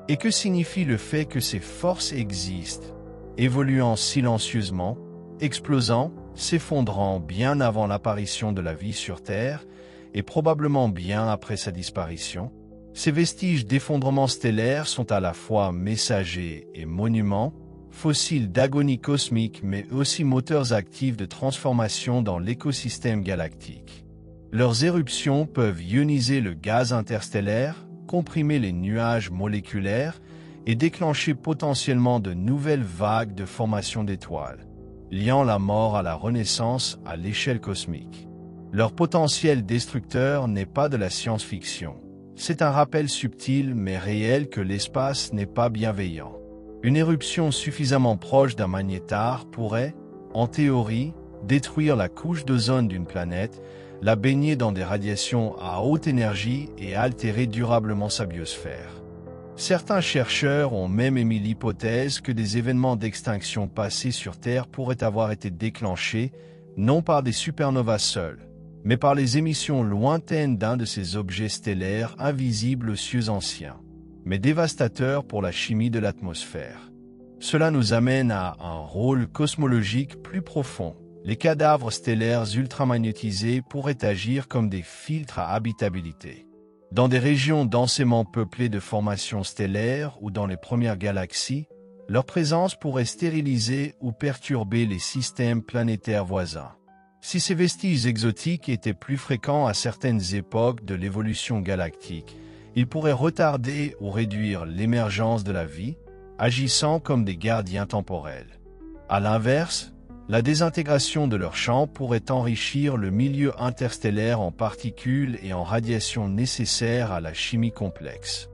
Et que signifie le fait que ces forces existent, évoluant silencieusement, explosant, s'effondrant bien avant l'apparition de la vie sur Terre et probablement bien après sa disparition? Ces vestiges d'effondrement stellaire sont à la fois messagers et monuments, fossiles d'agonie cosmique mais aussi moteurs actifs de transformation dans l'écosystème galactique. Leurs éruptions peuvent ioniser le gaz interstellaire, comprimer les nuages moléculaires et déclencher potentiellement de nouvelles vagues de formation d'étoiles, liant la mort à la renaissance à l'échelle cosmique. Leur potentiel destructeur n'est pas de la science-fiction, C'est un rappel subtil mais réel que l'espace n'est pas bienveillant. Une éruption suffisamment proche d'un magnétar pourrait, en théorie, détruire la couche d'ozone d'une planète, la baigner dans des radiations à haute énergie et altérer durablement sa biosphère. Certains chercheurs ont même émis l'hypothèse que des événements d'extinction passés sur Terre pourraient avoir été déclenchés, non par des supernovas seuls, mais par les émissions lointaines d'un de ces objets stellaires invisibles aux cieux anciens, mais dévastateurs pour la chimie de l'atmosphère. Cela nous amène à un rôle cosmologique plus profond. Les cadavres stellaires ultramagnétisés pourraient agir comme des filtres à habitabilité. Dans des régions densément peuplées de formations stellaires ou dans les premières galaxies, leur présence pourrait stériliser ou perturber les systèmes planétaires voisins. Si ces vestiges exotiques étaient plus fréquents à certaines époques de l'évolution galactique, ils pourraient retarder ou réduire l'émergence de la vie, agissant comme des gardiens temporels. À l'inverse, la désintégration de leur champ pourrait enrichir le milieu interstellaire en particules et en radiations nécessaires à la chimie complexe.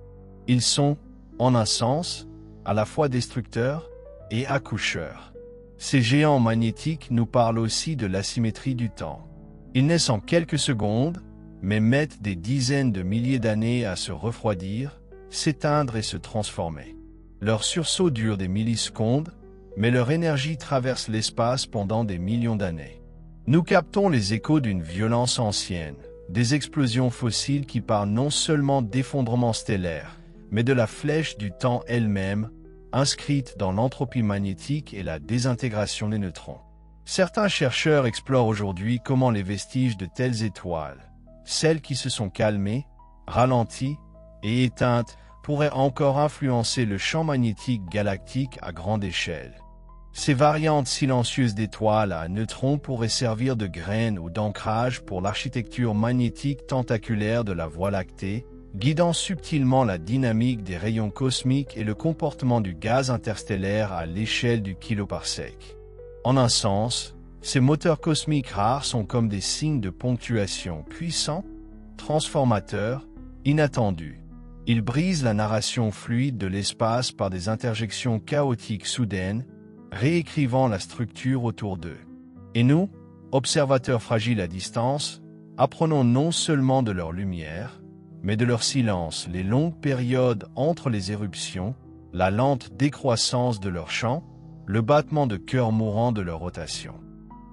Ils sont, en un sens, à la fois destructeurs et accoucheurs. Ces géants magnétiques nous parlent aussi de l'asymétrie du temps. Ils naissent en quelques secondes, mais mettent des dizaines de milliers d'années à se refroidir, s'éteindre et se transformer. Leur sursaut dure des millisecondes, mais leur énergie traverse l'espace pendant des millions d'années. Nous captons les échos d'une violence ancienne, des explosions fossiles qui parlent non seulement d'effondrement stellaire, mais de la flèche du temps elle-même, inscrite dans l'entropie magnétique et la désintégration des neutrons. Certains chercheurs explorent aujourd'hui comment les vestiges de telles étoiles, celles qui se sont calmées, ralenties et éteintes, pourraient encore influencer le champ magnétique galactique à grande échelle. Ces variantes silencieuses d'étoiles à neutrons pourraient servir de graines ou d'ancrage pour l'architecture magnétique tentaculaire de la Voie lactée, guidant subtilement la dynamique des rayons cosmiques et le comportement du gaz interstellaire à l'échelle du kiloparsec. En un sens, ces moteurs cosmiques rares sont comme des signes de ponctuation puissants, transformateurs, inattendus. Ils brisent la narration fluide de l'espace par des interjections chaotiques soudaines, réécrivant la structure autour d'eux. Et nous, observateurs fragiles à distance, apprenons non seulement de leur lumière, mais de leur silence, les longues périodes entre les éruptions, la lente décroissance de leur champ, le battement de cœur mourant de leur rotation.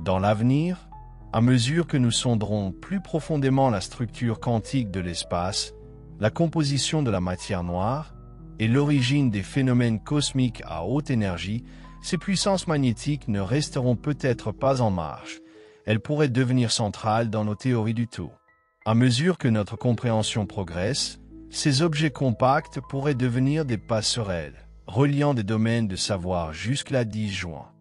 Dans l'avenir, à mesure que nous sonderons plus profondément la structure quantique de l'espace, la composition de la matière noire et l'origine des phénomènes cosmiques à haute énergie, ces puissances magnétiques ne resteront peut-être pas en marge. Elles pourraient devenir centrales dans nos théories du tout. À mesure que notre compréhension progresse, ces objets compacts pourraient devenir des passerelles, reliant des domaines de savoir jusqu'à disjoints.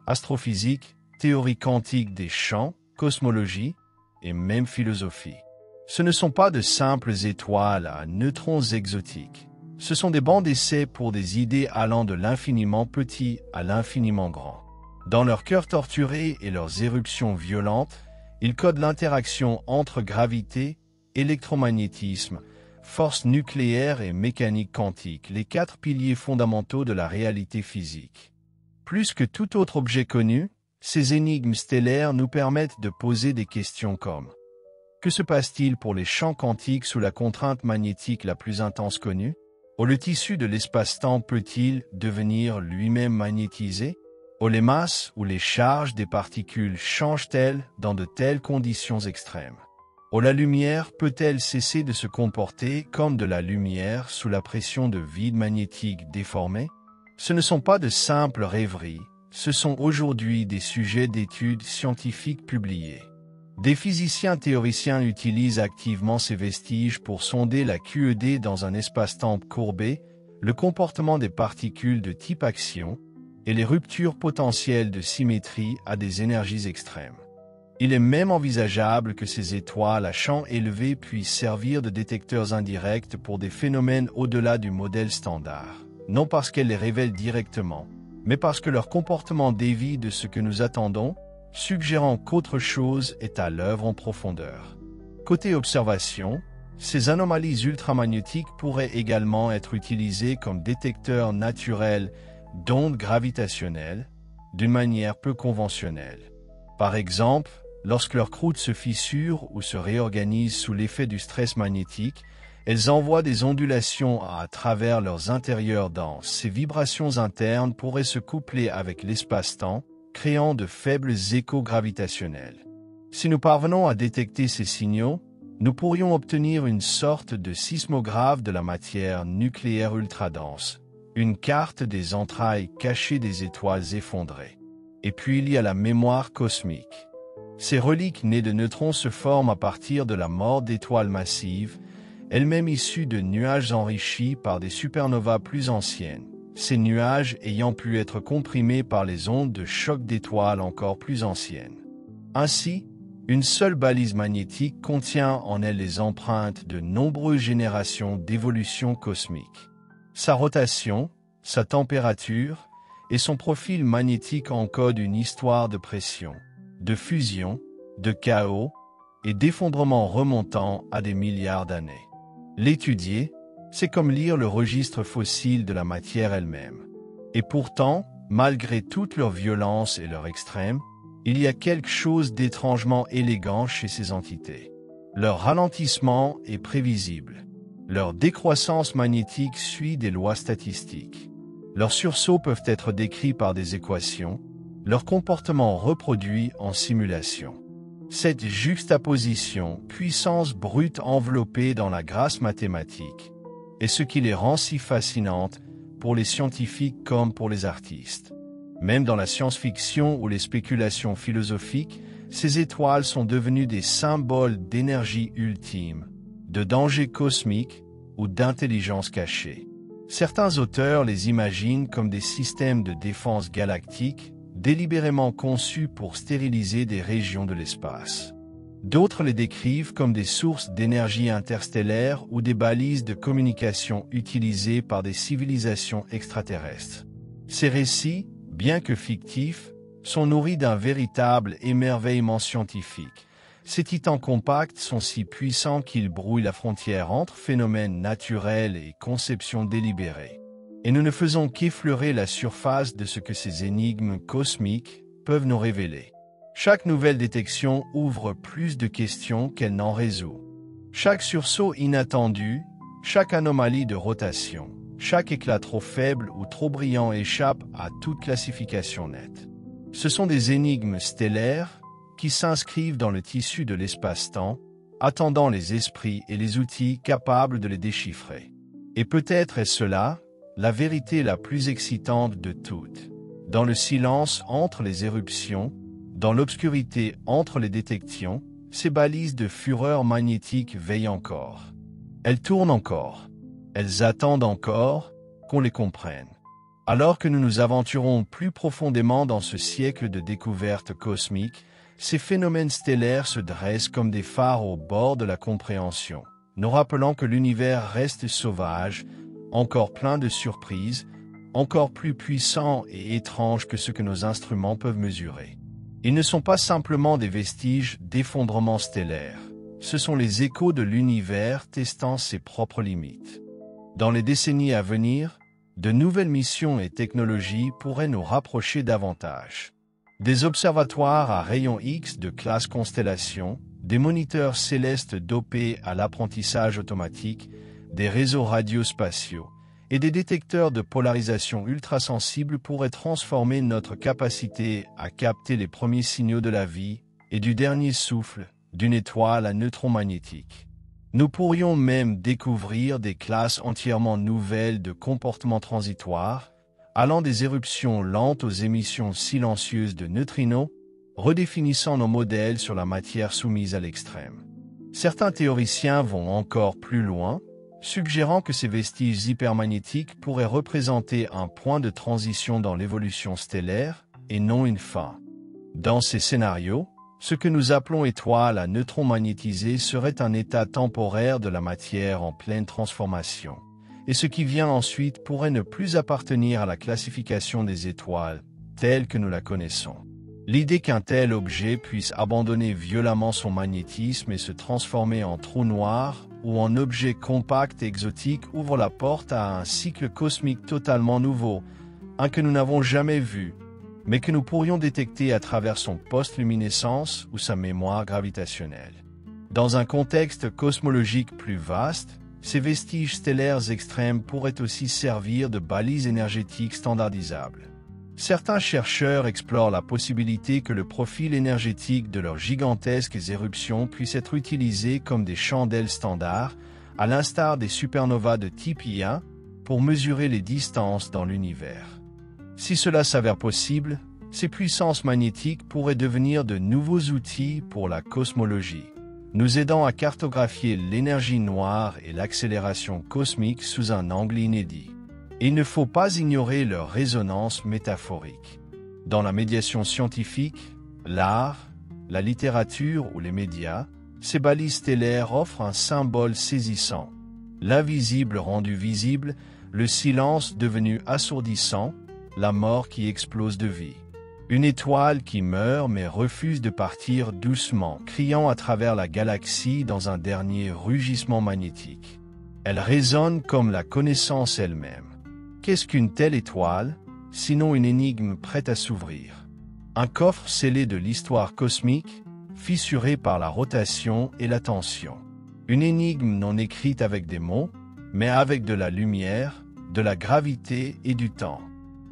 Astrophysique, théorie quantique des champs, cosmologie et même philosophie. Ce ne sont pas de simples étoiles à neutrons exotiques. Ce sont des bancs d'essai pour des idées allant de l'infiniment petit à l'infiniment grand. Dans leur cœur torturé et leurs éruptions violentes, ils codent l'interaction entre gravité, électromagnétisme, force nucléaire et mécanique quantique, les 4 piliers fondamentaux de la réalité physique. Plus que tout autre objet connu, ces énigmes stellaires nous permettent de poser des questions comme: que se passe-t-il pour les champs quantiques sous la contrainte magnétique la plus intense connue? Ou le tissu de l'espace-temps peut-il devenir lui-même magnétisé? Ou les masses ou les charges des particules changent-elles dans de telles conditions extrêmes? Ou la lumière peut-elle cesser de se comporter comme de la lumière sous la pression de vide magnétique déformé? Ce ne sont pas de simples rêveries, ce sont aujourd'hui des sujets d'études scientifiques publiés. Des physiciens théoriciens utilisent activement ces vestiges pour sonder la QED dans un espace-temps courbé, le comportement des particules de type action et les ruptures potentielles de symétrie à des énergies extrêmes. Il est même envisageable que ces étoiles à champ élevé puissent servir de détecteurs indirects pour des phénomènes au-delà du modèle standard, non parce qu'elles les révèlent directement, mais parce que leur comportement dévie de ce que nous attendons, suggérant qu'autre chose est à l'œuvre en profondeur. Côté observation, Ces anomalies ultramagnétiques pourraient également être utilisées comme détecteurs naturels d'ondes gravitationnelles d'une manière peu conventionnelle. Par exemple, lorsque leur croûte se fissure ou se réorganise sous l'effet du stress magnétique, elles envoient des ondulations à travers leurs intérieurs denses. Ces vibrations internes pourraient se coupler avec l'espace-temps, créant de faibles échos gravitationnels. Si nous parvenons à détecter ces signaux, nous pourrions obtenir une sorte de sismographe de la matière nucléaire ultra-dense, une carte des entrailles cachées des étoiles effondrées. Et puis il y a la mémoire cosmique. Ces reliques nées de neutrons se forment à partir de la mort d'étoiles massives, elles-mêmes issues de nuages enrichis par des supernovas plus anciennes, ces nuages ayant pu être comprimés par les ondes de choc d'étoiles encore plus anciennes. Ainsi, une seule balise magnétique contient en elle les empreintes de nombreuses générations d'évolution cosmique. Sa rotation, sa température et son profil magnétique encodent une histoire de pression, de fusion, de chaos et d'effondrement remontant à des milliards d'années. L'étudier, c'est comme lire le registre fossile de la matière elle-même. Et pourtant, malgré toute leur violence et leur extrême, il y a quelque chose d'étrangement élégant chez ces entités. Leur ralentissement est prévisible. Leur décroissance magnétique suit des lois statistiques. Leurs sursauts peuvent être décrits par des équations, leur comportement reproduit en simulation. Cette juxtaposition, puissance brute enveloppée dans la grâce mathématique, est ce qui les rend si fascinantes pour les scientifiques comme pour les artistes. Même dans la science-fiction ou les spéculations philosophiques, ces étoiles sont devenues des symboles d'énergie ultime, de danger cosmique ou d'intelligence cachée. Certains auteurs les imaginent comme des systèmes de défense galactiques délibérément conçus pour stériliser des régions de l'espace. D'autres les décrivent comme des sources d'énergie interstellaire ou des balises de communication utilisées par des civilisations extraterrestres. Ces récits, bien que fictifs, sont nourris d'un véritable émerveillement scientifique. Ces titans compacts sont si puissants qu'ils brouillent la frontière entre phénomènes naturels et conceptions délibérées. Et nous ne faisons qu'effleurer la surface de ce que ces énigmes cosmiques peuvent nous révéler. Chaque nouvelle détection ouvre plus de questions qu'elle n'en résout. Chaque sursaut inattendu, chaque anomalie de rotation, chaque éclat trop faible ou trop brillant échappe à toute classification nette. Ce sont des énigmes stellaires qui s'inscrivent dans le tissu de l'espace-temps, attendant les esprits et les outils capables de les déchiffrer. Et peut-être est-ce cela, la vérité la plus excitante de toutes. Dans le silence entre les éruptions, dans l'obscurité entre les détections, ces balises de fureur magnétique veillent encore. Elles tournent encore. Elles attendent encore qu'on les comprenne. Alors que nous nous aventurons plus profondément dans ce siècle de découverte cosmique, ces phénomènes stellaires se dressent comme des phares au bord de la compréhension, nous rappelant que l'univers reste sauvage, encore plein de surprises, encore plus puissant et étrange que ce que nos instruments peuvent mesurer. Ils ne sont pas simplement des vestiges d'effondrement stellaire, ce sont les échos de l'univers testant ses propres limites. Dans les décennies à venir, de nouvelles missions et technologies pourraient nous rapprocher davantage. Des observatoires à rayons X de classe constellation, des moniteurs célestes dopés à l'apprentissage automatique, des réseaux radiospatiaux et des détecteurs de polarisation ultrasensibles pourraient transformer notre capacité à capter les premiers signaux de la vie et du dernier souffle d'une étoile à neutrons magnétiques. Nous pourrions même découvrir des classes entièrement nouvelles de comportements transitoires, allant des éruptions lentes aux émissions silencieuses de neutrinos, redéfinissant nos modèles sur la matière soumise à l'extrême. Certains théoriciens vont encore plus loin, suggérant que ces vestiges hypermagnétiques pourraient représenter un point de transition dans l'évolution stellaire et non une fin. Dans ces scénarios, ce que nous appelons étoile à neutrons magnétisés serait un état temporaire de la matière en pleine transformation, et ce qui vient ensuite pourrait ne plus appartenir à la classification des étoiles, telle que nous la connaissons. L'idée qu'un tel objet puisse abandonner violemment son magnétisme et se transformer en trou noir ou en objet compact et exotique ouvre la porte à un cycle cosmique totalement nouveau, un que nous n'avons jamais vu, mais que nous pourrions détecter à travers son post-luminescence ou sa mémoire gravitationnelle. Dans un contexte cosmologique plus vaste, ces vestiges stellaires extrêmes pourraient aussi servir de balises énergétiques standardisables. Certains chercheurs explorent la possibilité que le profil énergétique de leurs gigantesques éruptions puisse être utilisé comme des chandelles standards, à l'instar des supernovas de type I1, pour mesurer les distances dans l'univers. Si cela s'avère possible, ces puissances magnétiques pourraient devenir de nouveaux outils pour la cosmologie, nous aidant à cartographier l'énergie noire et l'accélération cosmique sous un angle inédit. Et il ne faut pas ignorer leur résonance métaphorique. Dans la médiation scientifique, l'art, la littérature ou les médias, ces balises stellaires offrent un symbole saisissant. L'invisible rendu visible, le silence devenu assourdissant, la mort qui explose de vie. Une étoile qui meurt mais refuse de partir doucement, criant à travers la galaxie dans un dernier rugissement magnétique. Elle résonne comme la connaissance elle-même. Qu'est-ce qu'une telle étoile, sinon une énigme prête à s'ouvrir? Un coffre scellé de l'histoire cosmique, fissuré par la rotation et la tension. Une énigme non écrite avec des mots, mais avec de la lumière, de la gravité et du temps.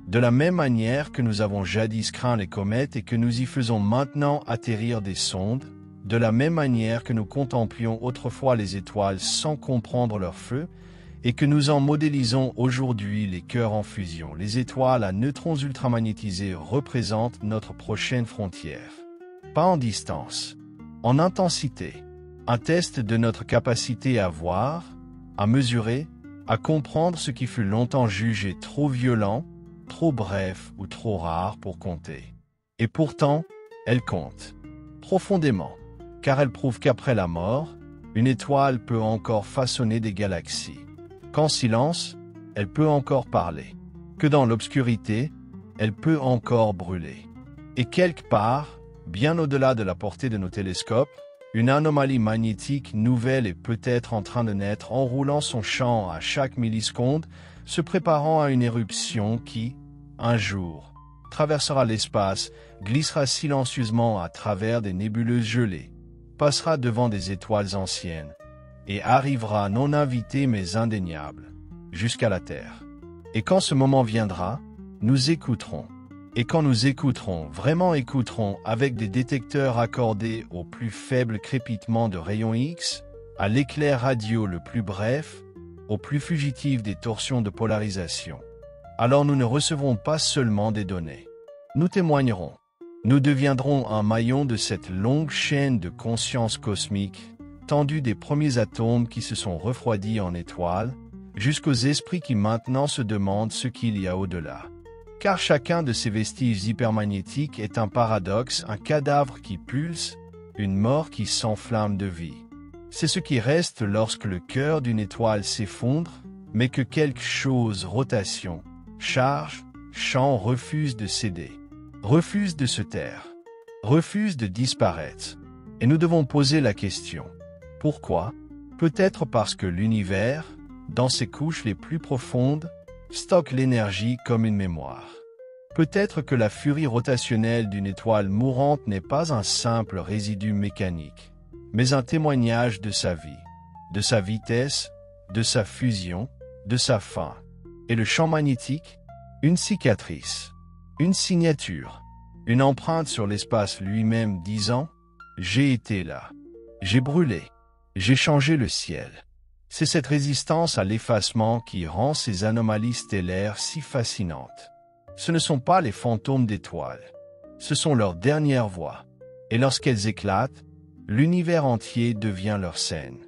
De la même manière que nous avons jadis craint les comètes et que nous y faisons maintenant atterrir des sondes, de la même manière que nous contemplions autrefois les étoiles sans comprendre leur feu, et que nous en modélisons aujourd'hui les cœurs en fusion, les étoiles à neutrons ultramagnétisés représentent notre prochaine frontière. Pas en distance, en intensité. Un test de notre capacité à voir, à mesurer, à comprendre ce qui fut longtemps jugé trop violent, trop bref ou trop rare pour compter. Et pourtant, elle compte. Profondément, car elle prouve qu'après la mort, une étoile peut encore façonner des galaxies. Qu'en silence, elle peut encore parler. Que dans l'obscurité, elle peut encore brûler. Et quelque part, bien au-delà de la portée de nos télescopes, une anomalie magnétique nouvelle est peut-être en train de naître en roulant son champ à chaque milliseconde, se préparant à une éruption qui, un jour, traversera l'espace, glissera silencieusement à travers des nébuleuses gelées, passera devant des étoiles anciennes, et arrivera non invité mais indéniable, jusqu'à la Terre. Et quand ce moment viendra, nous écouterons. Et quand nous écouterons, vraiment écouterons, avec des détecteurs accordés au plus faible crépitement de rayons X, à l'éclair radio le plus bref, au plus fugitif des torsions de polarisation. Alors nous ne recevrons pas seulement des données. Nous témoignerons. Nous deviendrons un maillon de cette longue chaîne de conscience cosmique, tendue des premiers atomes qui se sont refroidis en étoiles, jusqu'aux esprits qui maintenant se demandent ce qu'il y a au-delà. Car chacun de ces vestiges hypermagnétiques est un paradoxe, un cadavre qui pulse, une mort qui s'enflamme de vie. C'est ce qui reste lorsque le cœur d'une étoile s'effondre, mais que quelque chose, rotation, charge, champ refuse de céder, refuse de se taire, refuse de disparaître. Et nous devons poser la question. Pourquoi? Peut-être parce que l'univers, dans ses couches les plus profondes, stocke l'énergie comme une mémoire. Peut-être que la furie rotationnelle d'une étoile mourante n'est pas un simple résidu mécanique, mais un témoignage de sa vie, de sa vitesse, de sa fusion, de sa fin. Et le champ magnétique? Une cicatrice, une signature, une empreinte sur l'espace lui-même disant « J'ai été là, j'ai brûlé, j'ai changé le ciel ». C'est cette résistance à l'effacement qui rend ces anomalies stellaires si fascinantes. Ce ne sont pas les fantômes d'étoiles, ce sont leurs dernières voix. Et lorsqu'elles éclatent, l'univers entier devient leur scène.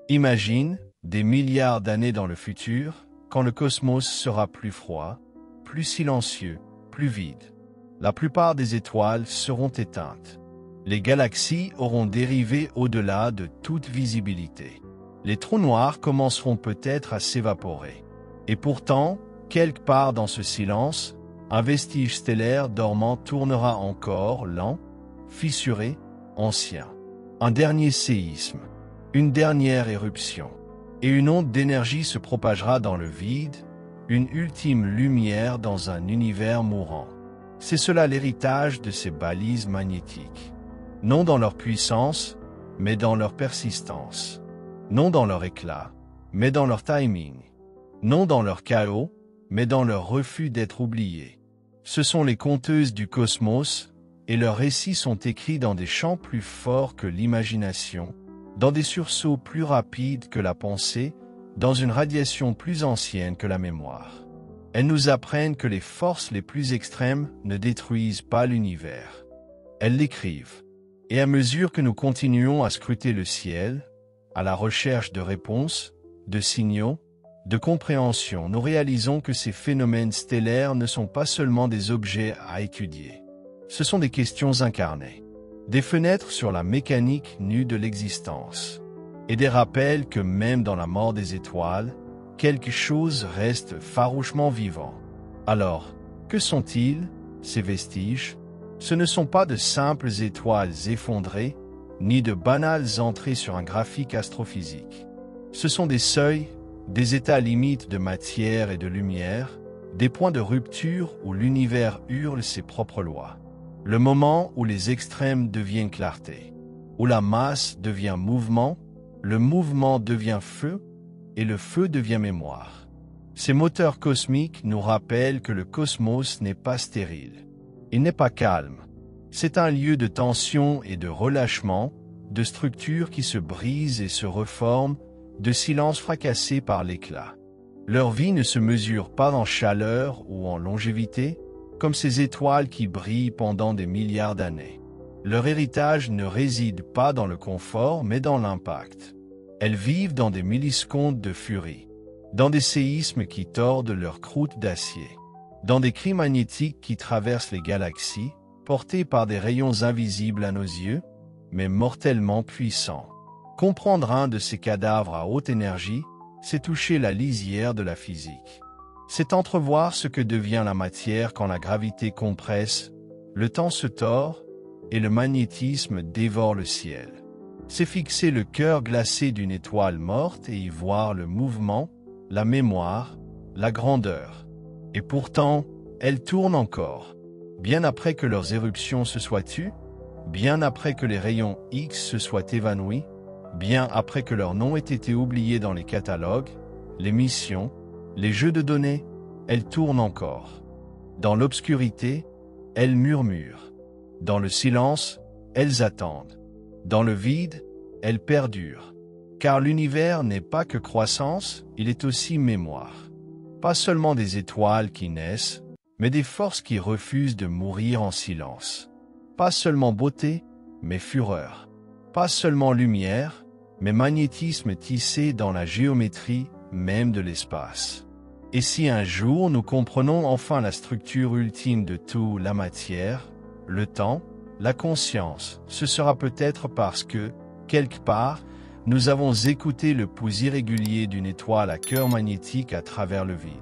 Imagine, des milliards d'années dans le futur, quand le cosmos sera plus froid, plus silencieux, plus vide. La plupart des étoiles seront éteintes. Les galaxies auront dérivé au-delà de toute visibilité. Les trous noirs commenceront peut-être à s'évaporer. Et pourtant, quelque part dans ce silence, un vestige stellaire dormant tournera encore, lent, fissuré, ancien. Un dernier séisme. une dernière éruption. Et une onde d'énergie se propagera dans le vide, une ultime lumière dans un univers mourant. C'est cela l'héritage de ces balises magnétiques. Non dans leur puissance, mais dans leur persistance. Non dans leur éclat, mais dans leur timing. Non dans leur chaos, mais dans leur refus d'être oubliés. Ce sont les conteuses du cosmos, et leurs récits sont écrits dans des champs plus forts que l'imagination, dans des sursauts plus rapides que la pensée, dans une radiation plus ancienne que la mémoire. Elles nous apprennent que les forces les plus extrêmes ne détruisent pas l'univers. Elles l'écrivent. Et à mesure que nous continuons à scruter le ciel, à la recherche de réponses, de signaux, de compréhension, nous réalisons que ces phénomènes stellaires ne sont pas seulement des objets à étudier. Ce sont des questions incarnées, des fenêtres sur la mécanique nue de l'existence, et des rappels que même dans la mort des étoiles, quelque chose reste farouchement vivant. Alors, que sont-ils, ces vestiges? Ce ne sont pas de simples étoiles effondrées, ni de banales entrées sur un graphique astrophysique. Ce sont des seuils, des états limites de matière et de lumière, des points de rupture où l'univers hurle ses propres lois. Le moment où les extrêmes deviennent clarté, où la masse devient mouvement, le mouvement devient feu, et le feu devient mémoire. Ces moteurs cosmiques nous rappellent que le cosmos n'est pas stérile. Il n'est pas calme. C'est un lieu de tension et de relâchement, de structures qui se brisent et se reforment, de silence fracassé par l'éclat. Leur vie ne se mesure pas en chaleur ou en longévité, comme ces étoiles qui brillent pendant des milliards d'années. Leur héritage ne réside pas dans le confort, mais dans l'impact. Elles vivent dans des millisecondes de furie, dans des séismes qui tordent leur croûte d'acier, dans des cris magnétiques qui traversent les galaxies, portés par des rayons invisibles à nos yeux, mais mortellement puissants. Comprendre un de ces cadavres à haute énergie, c'est toucher la lisière de la physique. C'est entrevoir ce que devient la matière quand la gravité compresse, le temps se tord et le magnétisme dévore le ciel. C'est fixer le cœur glacé d'une étoile morte et y voir le mouvement, la mémoire, la grandeur. Et pourtant, elles tournent encore, bien après que leurs éruptions se soient tues, bien après que les rayons X se soient évanouis, bien après que leur nom ait été oublié dans les catalogues, les missions, les jeux de données, elles tournent encore. Dans l'obscurité, elles murmurent. Dans le silence, elles attendent. Dans le vide, elles perdurent. Car l'univers n'est pas que croissance, il est aussi mémoire. Pas seulement des étoiles qui naissent, mais des forces qui refusent de mourir en silence. Pas seulement beauté, mais fureur. Pas seulement lumière, mais magnétisme tissé dans la géométrie même de l'espace. Et si un jour nous comprenons enfin la structure ultime de tout, la matière, le temps, la conscience, ce sera peut-être parce que, quelque part, nous avons écouté le pouls irrégulier d'une étoile à cœur magnétique à travers le vide.